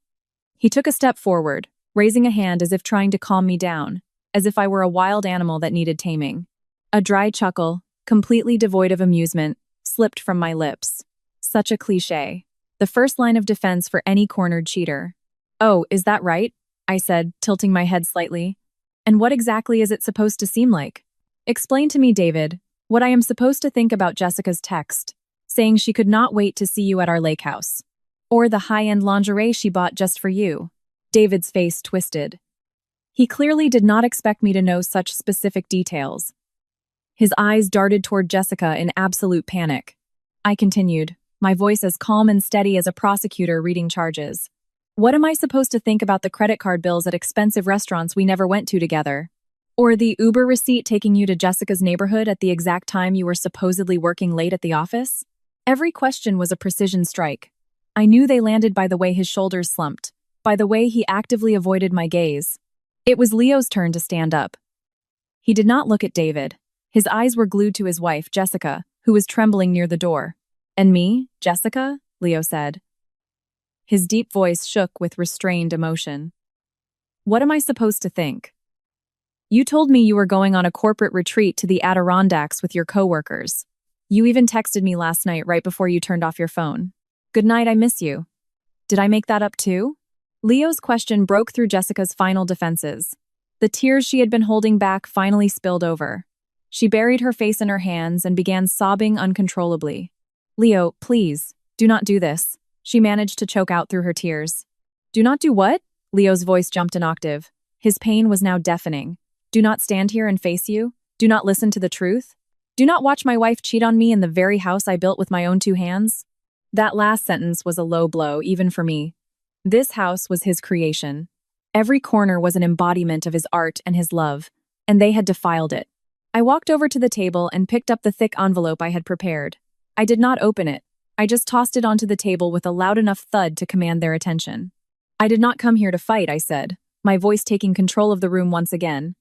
He took a step forward, raising a hand as if trying to calm me down, as if I were a wild animal that needed taming. A dry chuckle, completely devoid of amusement, slipped from my lips. Such a cliché. The first line of defense for any cornered cheater. "Oh, is that right?" I said, tilting my head slightly. "And what exactly is it supposed to seem like? Explain to me, David, what I am supposed to think about Jessica's text, saying she could not wait to see you at our lake house. Or the high-end lingerie she bought just for you." David's face twisted. He clearly did not expect me to know such specific details. His eyes darted toward Jessica in absolute panic. I continued, my voice as calm and steady as a prosecutor reading charges. "What am I supposed to think about the credit card bills at expensive restaurants we never went to together? Or the Uber receipt taking you to Jessica's neighborhood at the exact time you were supposedly working late at the office?" Every question was a precision strike. I knew they landed by the way his shoulders slumped, by the way he actively avoided my gaze. It was Leo's turn to stand up. He did not look at David. His eyes were glued to his wife, Jessica, who was trembling near the door. "And me, Jessica?" Leo said. His deep voice shook with restrained emotion. "What am I supposed to think? You told me you were going on a corporate retreat to the Adirondacks with your coworkers. You even texted me last night right before you turned off your phone. Good night, I miss you. Did I make that up too?" Leo's question broke through Jessica's final defenses. The tears she had been holding back finally spilled over. She buried her face in her hands and began sobbing uncontrollably. "Leo, please, do not do this," she managed to choke out through her tears. "Do not do what?" Leo's voice jumped an octave. His pain was now deafening. "Do not stand here and face you? Do not listen to the truth? Do not watch my wife cheat on me in the very house I built with my own 2 hands?" That last sentence was a low blow, even for me. This house was his creation. Every corner was an embodiment of his art and his love, and they had defiled it. I walked over to the table and picked up the thick envelope I had prepared. I did not open it. I just tossed it onto the table with a loud enough thud to command their attention. "I did not come here to fight," I said, my voice taking control of the room once again.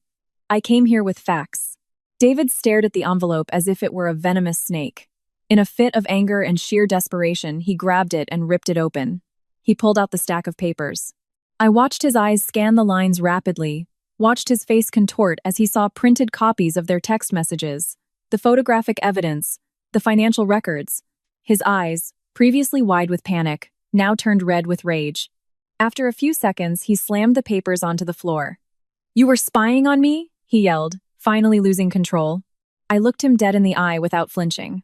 "I came here with facts." David stared at the envelope as if it were a venomous snake. In a fit of anger and sheer desperation, he grabbed it and ripped it open. He pulled out the stack of papers. I watched his eyes scan the lines rapidly, watched his face contort as he saw printed copies of their text messages, the photographic evidence, the financial records. His eyes, previously wide with panic, now turned red with rage. After a few seconds, he slammed the papers onto the floor. "You were spying on me?" he yelled, finally losing control. I looked him dead in the eye without flinching.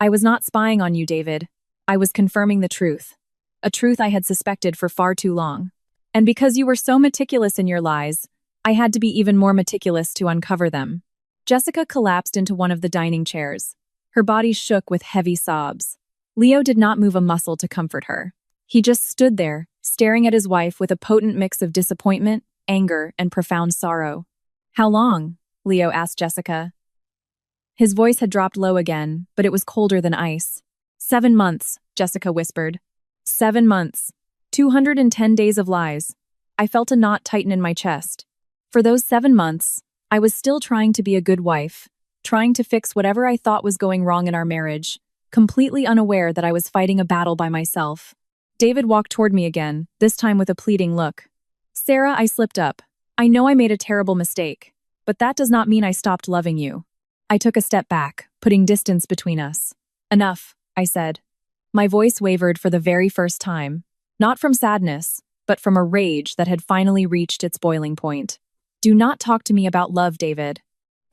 "I was not spying on you, David. I was confirming the truth. A truth I had suspected for far too long. And because you were so meticulous in your lies, I had to be even more meticulous to uncover them." Jessica collapsed into one of the dining chairs. Her body shook with heavy sobs. Leo did not move a muscle to comfort her. He just stood there, staring at his wife with a potent mix of disappointment, anger, and profound sorrow. "How long?" Leo asked Jessica. His voice had dropped low again, but it was colder than ice. 7 months, Jessica whispered. 7 months. 210 days of lies. I felt a knot tighten in my chest. For those 7 months, I was still trying to be a good wife, trying to fix whatever I thought was going wrong in our marriage, completely unaware that I was fighting a battle by myself. David walked toward me again, this time with a pleading look. "Sarah, I slipped up. I know I made a terrible mistake, but that does not mean I stopped loving you." I took a step back, putting distance between us. "Enough," I said. My voice wavered for the very first time, not from sadness, but from a rage that had finally reached its boiling point. "Do not talk to me about love, David.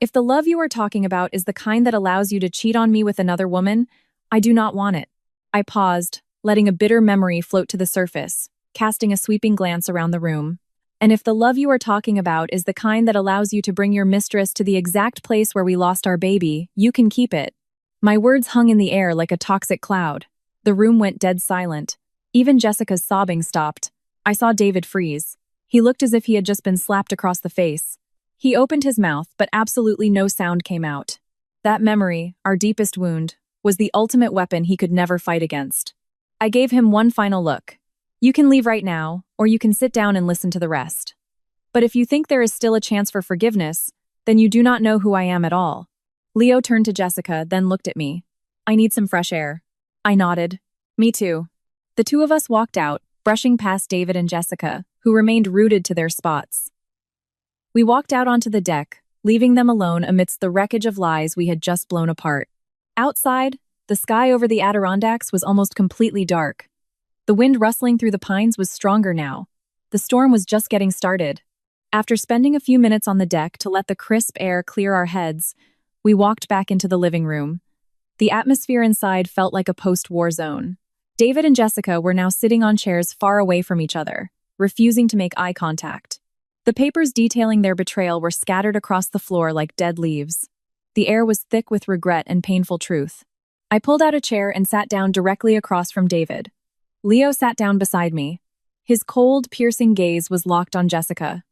If the love you are talking about is the kind that allows you to cheat on me with another woman, I do not want it." I paused, letting a bitter memory float to the surface, casting a sweeping glance around the room. "And if the love you are talking about is the kind that allows you to bring your mistress to the exact place where we lost our baby, you can keep it." My words hung in the air like a toxic cloud. The room went dead silent. Even Jessica's sobbing stopped. I saw David freeze. He looked as if he had just been slapped across the face. He opened his mouth, but absolutely no sound came out. That memory, our deepest wound, was the ultimate weapon he could never fight against. I gave him one final look. "You can leave right now, or you can sit down and listen to the rest. But if you think there is still a chance for forgiveness, then you do not know who I am at all." Leo turned to Jessica, then looked at me. "I need some fresh air." I nodded. "Me too." The two of us walked out, brushing past David and Jessica, who remained rooted to their spots. We walked out onto the deck, leaving them alone amidst the wreckage of lies we had just blown apart. Outside, the sky over the Adirondacks was almost completely dark. The wind rustling through the pines was stronger now. The storm was just getting started. After spending a few minutes on the deck to let the crisp air clear our heads, we walked back into the living room. The atmosphere inside felt like a post-war zone. David and Jessica were now sitting on chairs far away from each other, refusing to make eye contact. The papers detailing their betrayal were scattered across the floor like dead leaves. The air was thick with regret and painful truth. I pulled out a chair and sat down directly across from David. Leo sat down beside me. His cold, piercing gaze was locked on Jessica.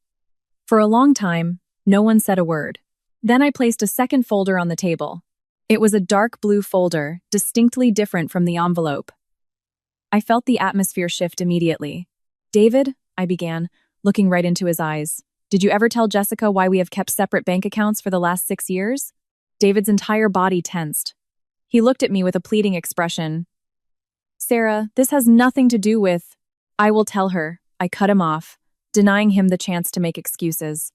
For a long time, no one said a word. Then I placed a second folder on the table. It was a dark blue folder, distinctly different from the envelope. I felt the atmosphere shift immediately. "David," I began, looking right into his eyes, "did you ever tell Jessica why we have kept separate bank accounts for the last 6 years?" David's entire body tensed. He looked at me with a pleading expression. Sarah, this has nothing to do with… I will tell her. I cut him off, denying him the chance to make excuses.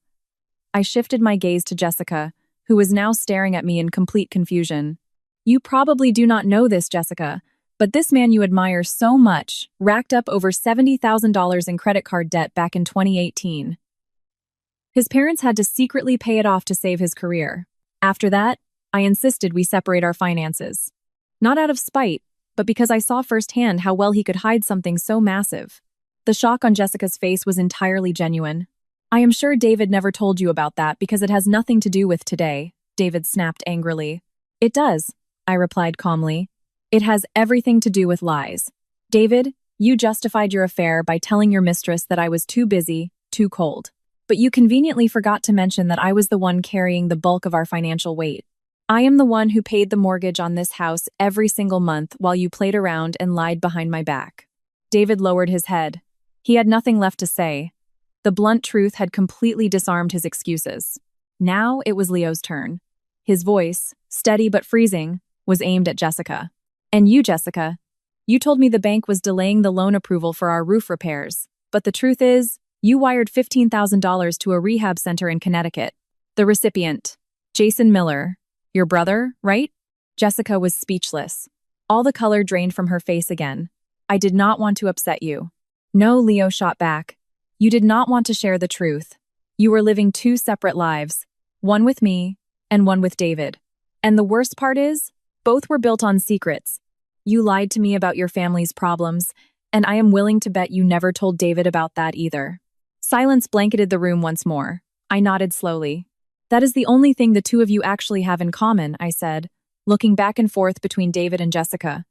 I shifted my gaze to Jessica, who was now staring at me in complete confusion. You probably do not know this, Jessica, but this man you admire so much racked up over $70,000 in credit card debt back in 2018. His parents had to secretly pay it off to save his career. After that, I insisted we separate our finances. Not out of spite, but because I saw firsthand how well he could hide something so massive. The shock on Jessica's face was entirely genuine. I am sure David never told you about that because it has nothing to do with today, David snapped angrily. It does, I replied calmly. It has everything to do with lies. David, you justified your affair by telling your mistress that I was too busy, too cold. But you conveniently forgot to mention that I was the one carrying the bulk of our financial weight. I am the one who paid the mortgage on this house every single month while you played around and lied behind my back. David lowered his head. He had nothing left to say. The blunt truth had completely disarmed his excuses. Now it was Leo's turn. His voice, steady but freezing, was aimed at Jessica. And you, Jessica, you told me the bank was delaying the loan approval for our roof repairs. But the truth is, you wired $15,000 to a rehab center in Connecticut. The recipient, Jason Miller, your brother, right? Jessica was speechless. All the color drained from her face again. I did not want to upset you. No, Leo shot back. You did not want to share the truth. You were living two separate lives, one with me and one with David. And the worst part is, both were built on secrets. You lied to me about your family's problems, and I am willing to bet you never told David about that either. Silence blanketed the room once more. I nodded slowly. That is the only thing the two of you actually have in common, I said, looking back and forth between David and Jessica.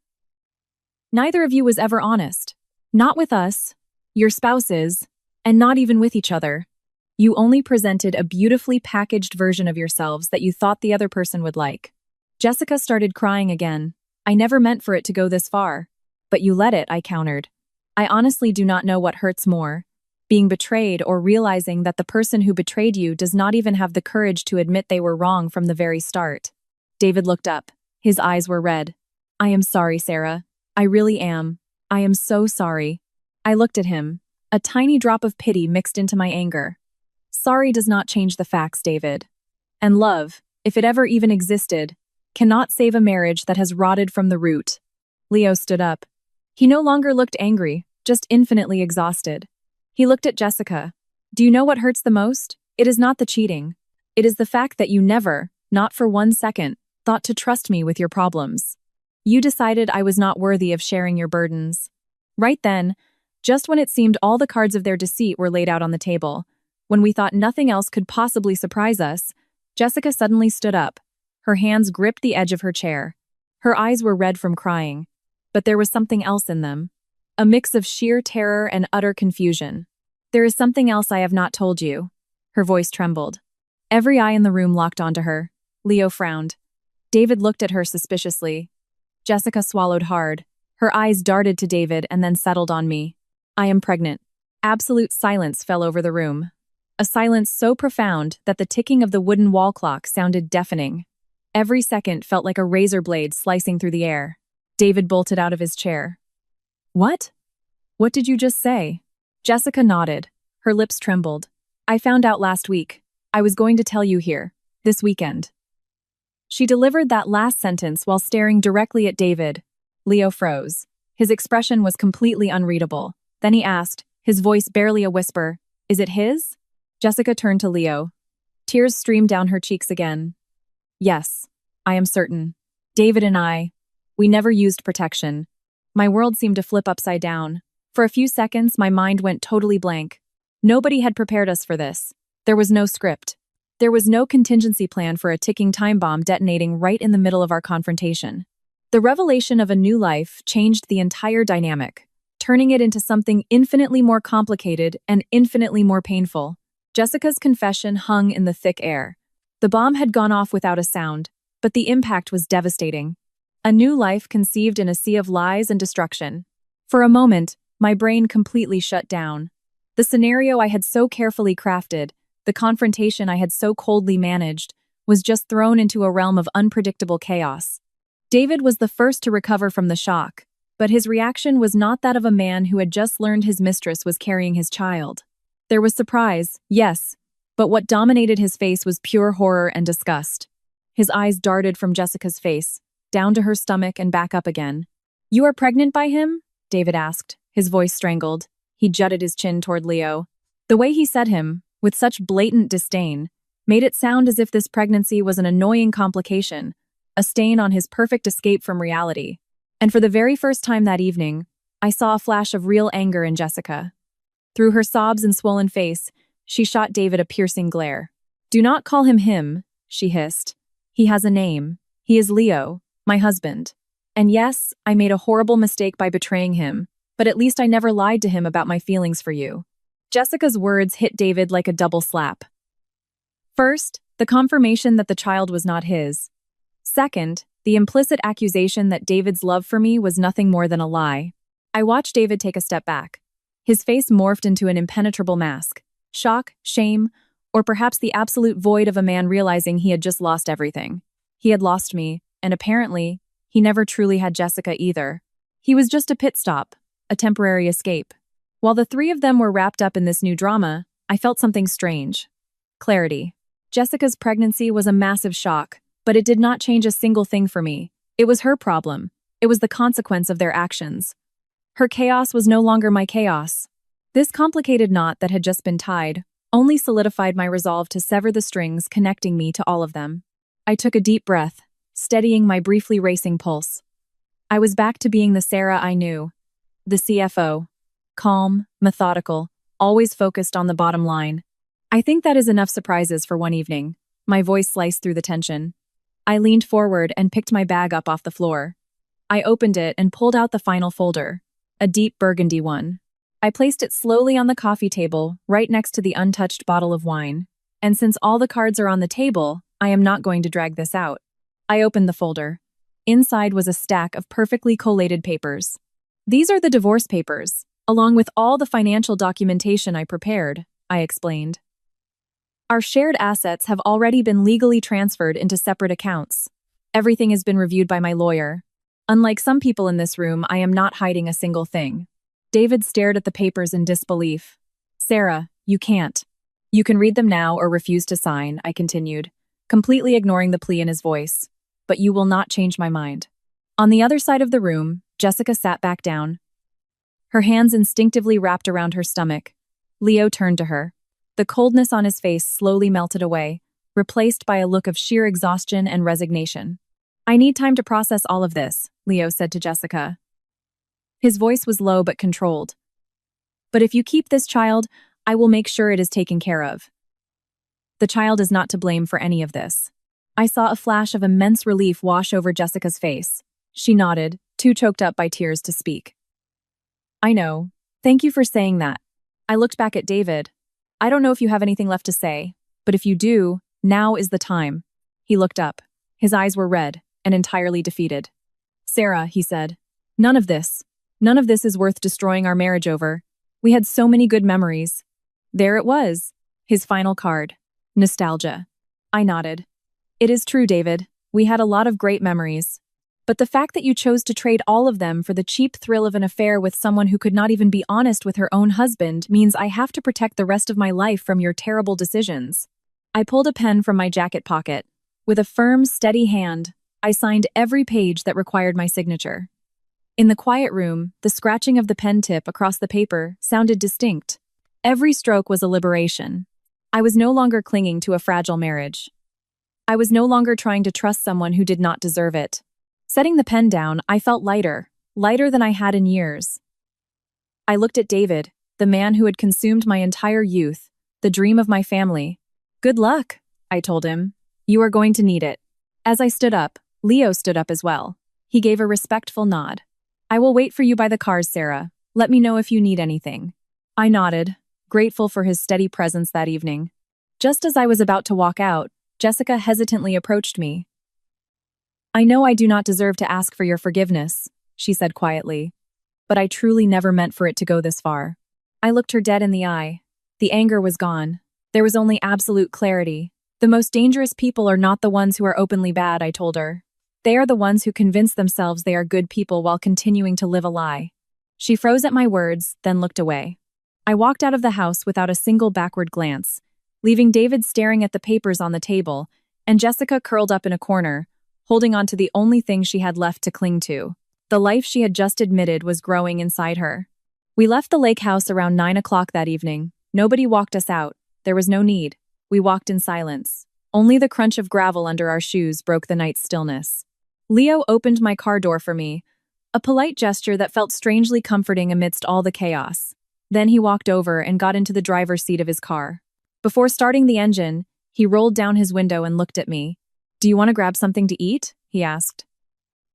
Neither of you was ever honest. Not with us, your spouses, and not even with each other. You only presented a beautifully packaged version of yourselves that you thought the other person would like. Jessica started crying again. I never meant for it to go this far. But you let it, I countered. I honestly do not know what hurts more, being betrayed or realizing that the person who betrayed you does not even have the courage to admit they were wrong from the very start. David looked up. His eyes were red. I am sorry, Sarah. I really am. I am so sorry. I looked at him. A tiny drop of pity mixed into my anger. Sorry does not change the facts, David. And love, if it ever even existed, cannot save a marriage that has rotted from the root. Leo stood up. He no longer looked angry, just infinitely exhausted. He looked at Jessica. Do you know what hurts the most? It is not the cheating. It is the fact that you never, not for 1 second, thought to trust me with your problems. You decided I was not worthy of sharing your burdens. Right then, just when it seemed all the cards of their deceit were laid out on the table, when we thought nothing else could possibly surprise us, Jessica suddenly stood up. Her hands gripped the edge of her chair. Her eyes were red from crying. But there was something else in them. A mix of sheer terror and utter confusion. There is something else I have not told you. Her voice trembled. Every eye in the room locked onto her. Leo frowned. David looked at her suspiciously. Jessica swallowed hard. Her eyes darted to David and then settled on me. I am pregnant. Absolute silence fell over the room. A silence so profound that the ticking of the wooden wall clock sounded deafening. Every second felt like a razor blade slicing through the air. David bolted out of his chair. What? What did you just say? Jessica nodded. Her lips trembled. I found out last week. I was going to tell you here, this weekend. She delivered that last sentence while staring directly at David. Leo froze. His expression was completely unreadable. Then he asked, his voice barely a whisper, is it his? Jessica turned to Leo. Tears streamed down her cheeks again. Yes, I am certain. David and I, we never used protection. My world seemed to flip upside down. For a few seconds, my mind went totally blank. Nobody had prepared us for this. There was no script. There was no contingency plan for a ticking time bomb detonating right in the middle of our confrontation. The revelation of a new life changed the entire dynamic, turning it into something infinitely more complicated and infinitely more painful. Jessica's confession hung in the thick air. The bomb had gone off without a sound, but the impact was devastating. A new life conceived in a sea of lies and destruction. For a moment, my brain completely shut down. The scenario I had so carefully crafted, the confrontation I had so coldly managed, was just thrown into a realm of unpredictable chaos. David was the first to recover from the shock, but his reaction was not that of a man who had just learned his mistress was carrying his child. There was surprise, yes, but what dominated his face was pure horror and disgust. His eyes darted from Jessica's face, down to her stomach and back up again. "You are pregnant by him?" David asked, his voice strangled. He jutted his chin toward Leo. The way he said him, with such blatant disdain, made it sound as if this pregnancy was an annoying complication, a stain on his perfect escape from reality. And for the very first time that evening, I saw a flash of real anger in Jessica. Through her sobs and swollen face, she shot David a piercing glare. "Do not call him," she hissed. "He has a name. He is Leo, my husband. And yes, I made a horrible mistake by betraying him, but at least I never lied to him about my feelings for you." Jessica's words hit David like a double slap. First, the confirmation that the child was not his. Second, the implicit accusation that David's love for me was nothing more than a lie. I watched David take a step back. His face morphed into an impenetrable mask. Shock, shame, or perhaps the absolute void of a man realizing he had just lost everything. He had lost me, and apparently, he never truly had Jessica either. He was just a pit stop, a temporary escape. While the three of them were wrapped up in this new drama, I felt something strange. Clarity. Jessica's pregnancy was a massive shock, but it did not change a single thing for me. It was her problem. It was the consequence of their actions. Her chaos was no longer my chaos. This complicated knot that had just been tied only solidified my resolve to sever the strings connecting me to all of them. I took a deep breath, steadying my briefly racing pulse. I was back to being the Sarah I knew, the CFO. Calm, methodical, always focused on the bottom line. "I think that is enough surprises for one evening." My voice sliced through the tension. I leaned forward and picked my bag up off the floor. I opened it and pulled out the final folder, a deep burgundy one. I placed it slowly on the coffee table, right next to the untouched bottle of wine. And since all the cards are on the table, I am not going to drag this out. I opened the folder. Inside was a stack of perfectly collated papers. "These are the divorce papers, along with all the financial documentation I prepared," I explained. "Our shared assets have already been legally transferred into separate accounts. Everything has been reviewed by my lawyer. Unlike some people in this room, I am not hiding a single thing." David stared at the papers in disbelief. "Sarah, you can't. You can read them now or refuse to sign," I continued, completely ignoring the plea in his voice. "But you will not change my mind." On the other side of the room, Jessica sat back down. Her hands instinctively wrapped around her stomach. Leo turned to her. The coldness on his face slowly melted away, replaced by a look of sheer exhaustion and resignation. "I need time to process all of this," Leo said to Jessica. His voice was low but controlled. "But if you keep this child, I will make sure it is taken care of. The child is not to blame for any of this." I saw a flash of immense relief wash over Jessica's face. She nodded, too choked up by tears to speak. "I know. Thank you for saying that." I looked back at David. "I don't know if you have anything left to say, but if you do, now is the time." He looked up. His eyes were red and entirely defeated. "Sarah," he said, None of this is worth destroying our marriage over. We had so many good memories." There it was, his final card. Nostalgia. I nodded. "It is true, David. We had a lot of great memories. But the fact that you chose to trade all of them for the cheap thrill of an affair with someone who could not even be honest with her own husband means I have to protect the rest of my life from your terrible decisions." I pulled a pen from my jacket pocket. With a firm, steady hand, I signed every page that required my signature. In the quiet room, the scratching of the pen tip across the paper sounded distinct. Every stroke was a liberation. I was no longer clinging to a fragile marriage. I was no longer trying to trust someone who did not deserve it. Setting the pen down, I felt lighter than I had in years. I looked at David, the man who had consumed my entire youth, the dream of my family. "Good luck," I told him. "You are going to need it." As I stood up, Leo stood up as well. He gave a respectful nod. "I will wait for you by the cars, Sarah. Let me know if you need anything." I nodded, grateful for his steady presence that evening. Just as I was about to walk out, Jessica hesitantly approached me. "I know I do not deserve to ask for your forgiveness," she said quietly, "but I truly never meant for it to go this far." I looked her dead in the eye. The anger was gone. There was only absolute clarity. "The most dangerous people are not the ones who are openly bad," I told her. They are the ones who convince themselves they are good people while continuing to live a lie. She froze at my words, then looked away. I walked out of the house without a single backward glance, leaving David staring at the papers on the table, and Jessica curled up in a corner, holding on to the only thing she had left to cling to. The life she had just admitted was growing inside her. We left the lake house around 9 o'clock that evening. Nobody walked us out. There was no need. We walked in silence. Only the crunch of gravel under our shoes broke the night's stillness. Leo opened my car door for me, a polite gesture that felt strangely comforting amidst all the chaos. Then he walked over and got into the driver's seat of his car. Before starting the engine, he rolled down his window and looked at me. "Do you want to grab something to eat?" he asked.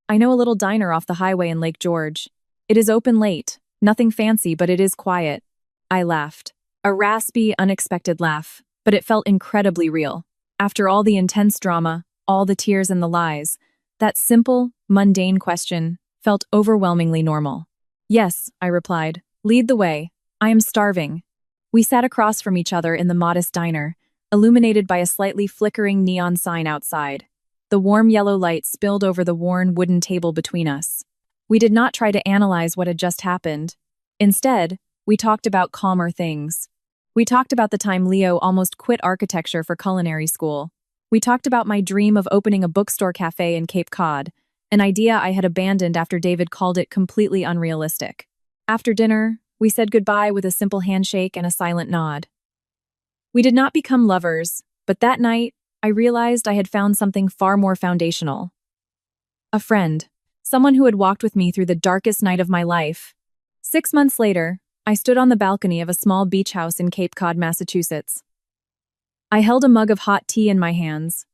"I know a little diner off the highway in Lake George. It is open late, nothing fancy, but it is quiet." I laughed. A raspy, unexpected laugh, but it felt incredibly real. After all the intense drama, all the tears and the lies, that simple, mundane question felt overwhelmingly normal. "Yes," I replied. "Lead the way. I am starving." We sat across from each other in the modest diner, illuminated by a slightly flickering neon sign outside. The warm yellow light spilled over the worn wooden table between us. We did not try to analyze what had just happened. Instead, we talked about calmer things. We talked about the time Leo almost quit architecture for culinary school. We talked about my dream of opening a bookstore cafe in Cape Cod, an idea I had abandoned after David called it completely unrealistic. After dinner, we said goodbye with a simple handshake and a silent nod. We did not become lovers, but that night, I realized I had found something far more foundational. A friend, someone who had walked with me through the darkest night of my life. 6 months later, I stood on the balcony of a small beach house in Cape Cod, Massachusetts. I held a mug of hot tea in my hands.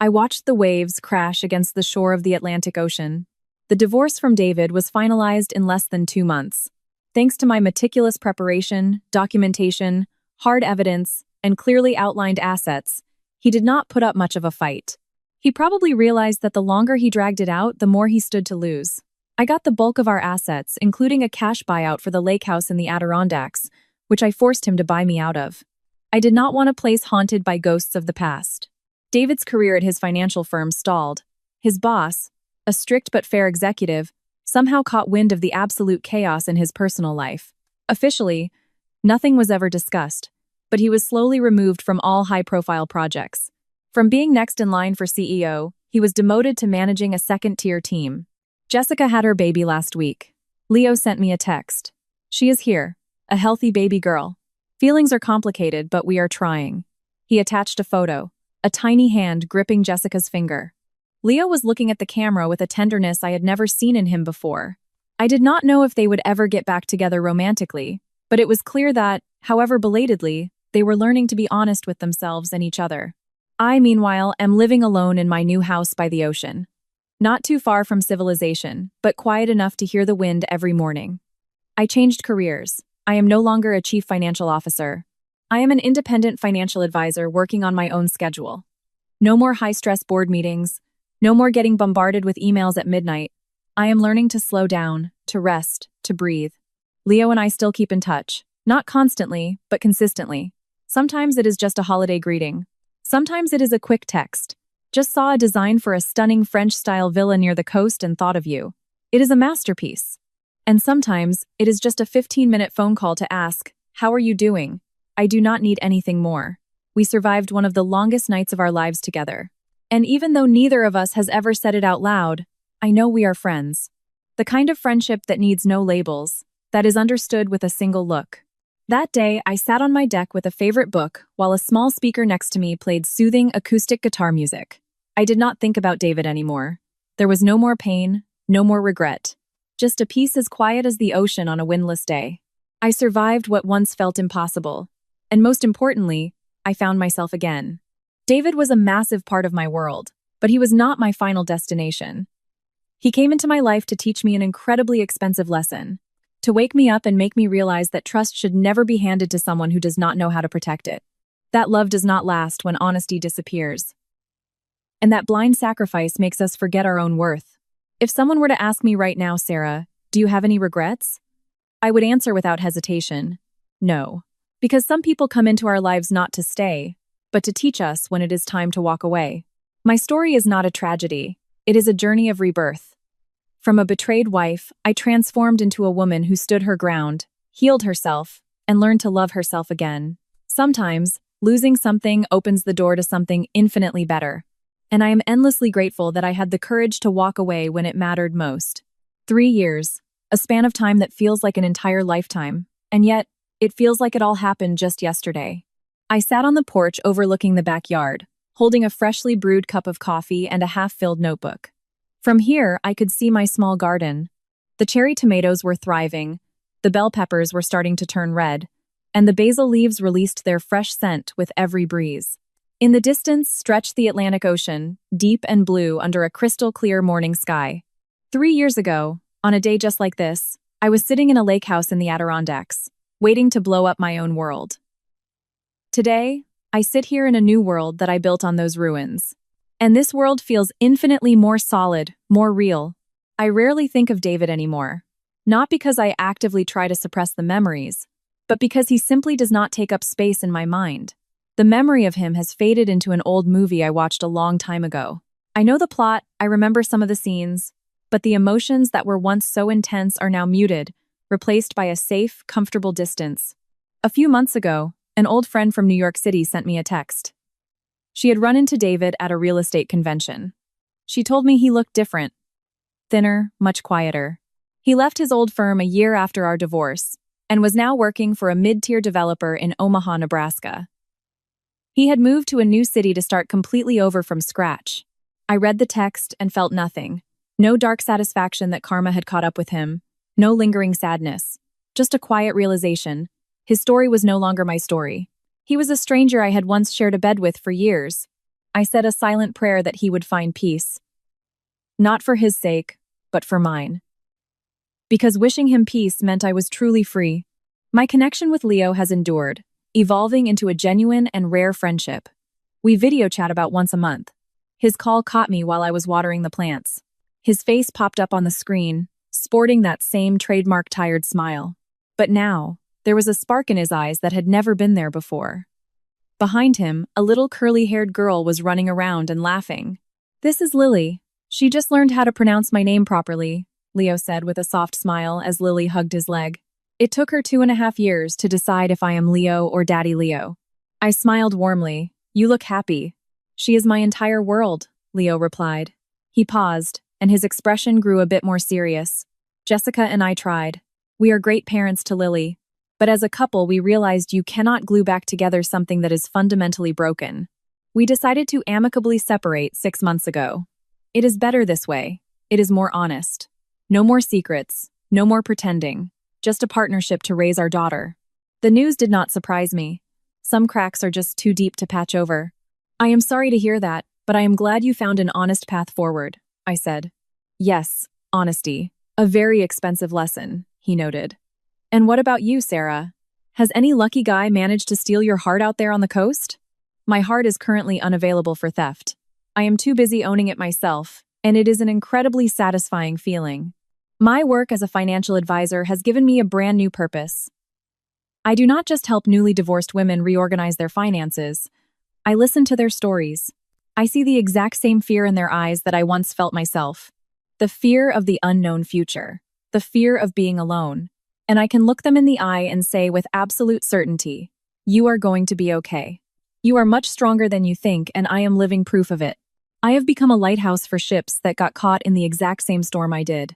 I watched the waves crash against the shore of the Atlantic Ocean. The divorce from David was finalized in less than 2 months. Thanks to my meticulous preparation, documentation, hard evidence, and clearly outlined assets, he did not put up much of a fight. He probably realized that the longer he dragged it out, the more he stood to lose. I got the bulk of our assets, including a cash buyout for the lake house in the Adirondacks, which I forced him to buy me out of. I did not want a place haunted by ghosts of the past. David's career at his financial firm stalled. His boss, a strict but fair executive, somehow caught wind of the absolute chaos in his personal life. Officially, nothing was ever discussed, but he was slowly removed from all high-profile projects. From being next in line for CEO, he was demoted to managing a second-tier team. Jessica had her baby last week. Leo sent me a text. "She is here, a healthy baby girl. Feelings are complicated, but we are trying." He attached a photo, a tiny hand gripping Jessica's finger. Leo was looking at the camera with a tenderness I had never seen in him before. I did not know if they would ever get back together romantically, but it was clear that, however belatedly, they were learning to be honest with themselves and each other. I, meanwhile, am living alone in my new house by the ocean. Not too far from civilization, but quiet enough to hear the wind every morning. I changed careers. I am no longer a chief financial officer. I am an independent financial advisor working on my own schedule. No more high-stress board meetings. No more getting bombarded with emails at midnight. I am learning to slow down, to rest, to breathe. Leo and I still keep in touch. Not constantly, but consistently. Sometimes it is just a holiday greeting. Sometimes it is a quick text. "Just saw a design for a stunning French-style villa near the coast and thought of you. It is a masterpiece." And sometimes it is just a 15-minute phone call to ask, "How are you doing?" I do not need anything more. We survived one of the longest nights of our lives together. And even though neither of us has ever said it out loud, I know we are friends. The kind of friendship that needs no labels, that is understood with a single look. That day, I sat on my deck with a favorite book while a small speaker next to me played soothing acoustic guitar music. I did not think about David anymore. There was no more pain, no more regret. Just a peace as quiet as the ocean on a windless day. I survived what once felt impossible. And most importantly, I found myself again. David was a massive part of my world, but he was not my final destination. He came into my life to teach me an incredibly expensive lesson, to wake me up and make me realize that trust should never be handed to someone who does not know how to protect it. That love does not last when honesty disappears. And that blind sacrifice makes us forget our own worth. If someone were to ask me right now, "Sarah, do you have any regrets?" I would answer without hesitation, no. Because some people come into our lives not to stay, but to teach us when it is time to walk away. My story is not a tragedy. It is a journey of rebirth. From a betrayed wife, I transformed into a woman who stood her ground, healed herself, and learned to love herself again. Sometimes, losing something opens the door to something infinitely better. And I am endlessly grateful that I had the courage to walk away when it mattered most. 3 years, a span of time that feels like an entire lifetime, and yet, it feels like it all happened just yesterday. I sat on the porch overlooking the backyard, holding a freshly brewed cup of coffee and a half-filled notebook. From here, I could see my small garden. The cherry tomatoes were thriving, the bell peppers were starting to turn red, and the basil leaves released their fresh scent with every breeze. In the distance stretched the Atlantic Ocean, deep and blue under a crystal-clear morning sky. 3 years ago, on a day just like this, I was sitting in a lake house in the Adirondacks, waiting to blow up my own world. Today, I sit here in a new world that I built on those ruins. And this world feels infinitely more solid, more real. I rarely think of David anymore. Not because I actively try to suppress the memories, but because he simply does not take up space in my mind. The memory of him has faded into an old movie I watched a long time ago. I know the plot, I remember some of the scenes, but the emotions that were once so intense are now muted, replaced by a safe, comfortable distance. A few months ago, an old friend from New York City sent me a text. She had run into David at a real estate convention. She told me he looked different. Thinner, much quieter. He left his old firm a year after our divorce, and was now working for a mid-tier developer in Omaha, Nebraska. He had moved to a new city to start completely over from scratch. I read the text and felt nothing. No dark satisfaction that karma had caught up with him. No lingering sadness. Just a quiet realization. His story was no longer my story. He was a stranger I had once shared a bed with for years. I said a silent prayer that he would find peace. Not for his sake, but for mine. Because wishing him peace meant I was truly free. My connection with Leo has endured, evolving into a genuine and rare friendship. We video chat about once a month. His call caught me while I was watering the plants. His face popped up on the screen, sporting that same trademark tired smile. But now, there was a spark in his eyes that had never been there before. Behind him, a little curly-haired girl was running around and laughing. "This is Lily. She just learned how to pronounce my name properly," Leo said with a soft smile as Lily hugged his leg. "It took her 2.5 years to decide if I am Leo or Daddy Leo." I smiled warmly. "You look happy." "She is my entire world," Leo replied. He paused, and his expression grew a bit more serious. "Jessica and I tried. We are great parents to Lily. But as a couple, we realized you cannot glue back together something that is fundamentally broken. We decided to amicably separate 6 months ago. It is better this way. It is more honest. No more secrets, no more pretending. Just a partnership to raise our daughter." The news did not surprise me. Some cracks are just too deep to patch over. "I am sorry to hear that, but I am glad you found an honest path forward," I said. "Yes, honesty. A very expensive lesson," he noted. "And what about you, Sarah? Has any lucky guy managed to steal your heart out there on the coast?" "My heart is currently unavailable for theft. I am too busy owning it myself, and it is an incredibly satisfying feeling. My work as a financial advisor has given me a brand new purpose. I do not just help newly divorced women reorganize their finances. I listen to their stories. I see the exact same fear in their eyes that I once felt myself. The fear of the unknown future. The fear of being alone. And I can look them in the eye and say with absolute certainty, "You are going to be okay. You are much stronger than you think, and I am living proof of it." I have become a lighthouse for ships that got caught in the exact same storm I did.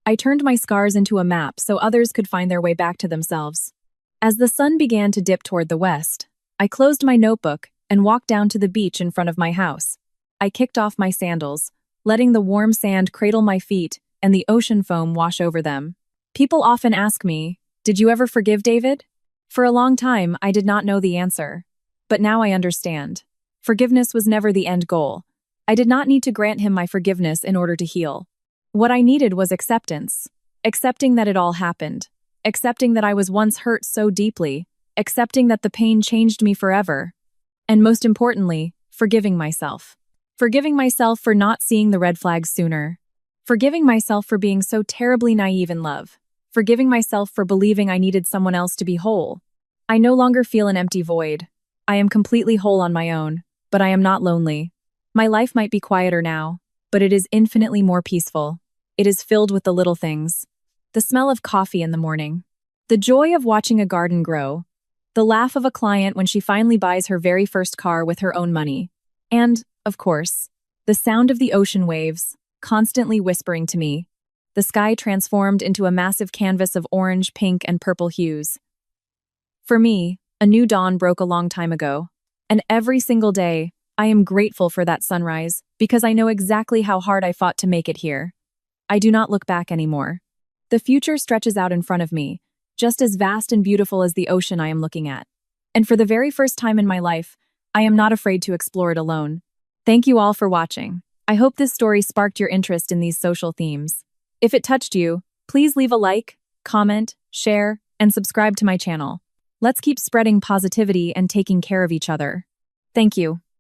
I turned my scars into a map so others could find their way back to themselves. As the sun began to dip toward the west, I closed my notebook and walked down to the beach in front of my house. I kicked off my sandals, letting the warm sand cradle my feet and the ocean foam wash over them. People often ask me, "Did you ever forgive David?" For a long time, I did not know the answer. But now I understand. Forgiveness was never the end goal. I did not need to grant him my forgiveness in order to heal. What I needed was acceptance. Accepting that it all happened. Accepting that I was once hurt so deeply. Accepting that the pain changed me forever. And most importantly, forgiving myself. Forgiving myself for not seeing the red flags sooner. Forgiving myself for being so terribly naive in love. Forgiving myself for believing I needed someone else to be whole. I no longer feel an empty void. I am completely whole on my own, but I am not lonely. My life might be quieter now, but it is infinitely more peaceful. It is filled with the little things. The smell of coffee in the morning. The joy of watching a garden grow. The laugh of a client when she finally buys her very first car with her own money. And, of course, the sound of the ocean waves, constantly whispering to me. The sky transformed into a massive canvas of orange, pink, and purple hues. For me, a new dawn broke a long time ago. And every single day, I am grateful for that sunrise because I know exactly how hard I fought to make it here. I do not look back anymore. The future stretches out in front of me, just as vast and beautiful as the ocean I am looking at. And for the very first time in my life, I am not afraid to explore it alone. Thank you all for watching. I hope this story sparked your interest in these social themes. If it touched you, please leave a like, comment, share, and subscribe to my channel. Let's keep spreading positivity and taking care of each other. Thank you.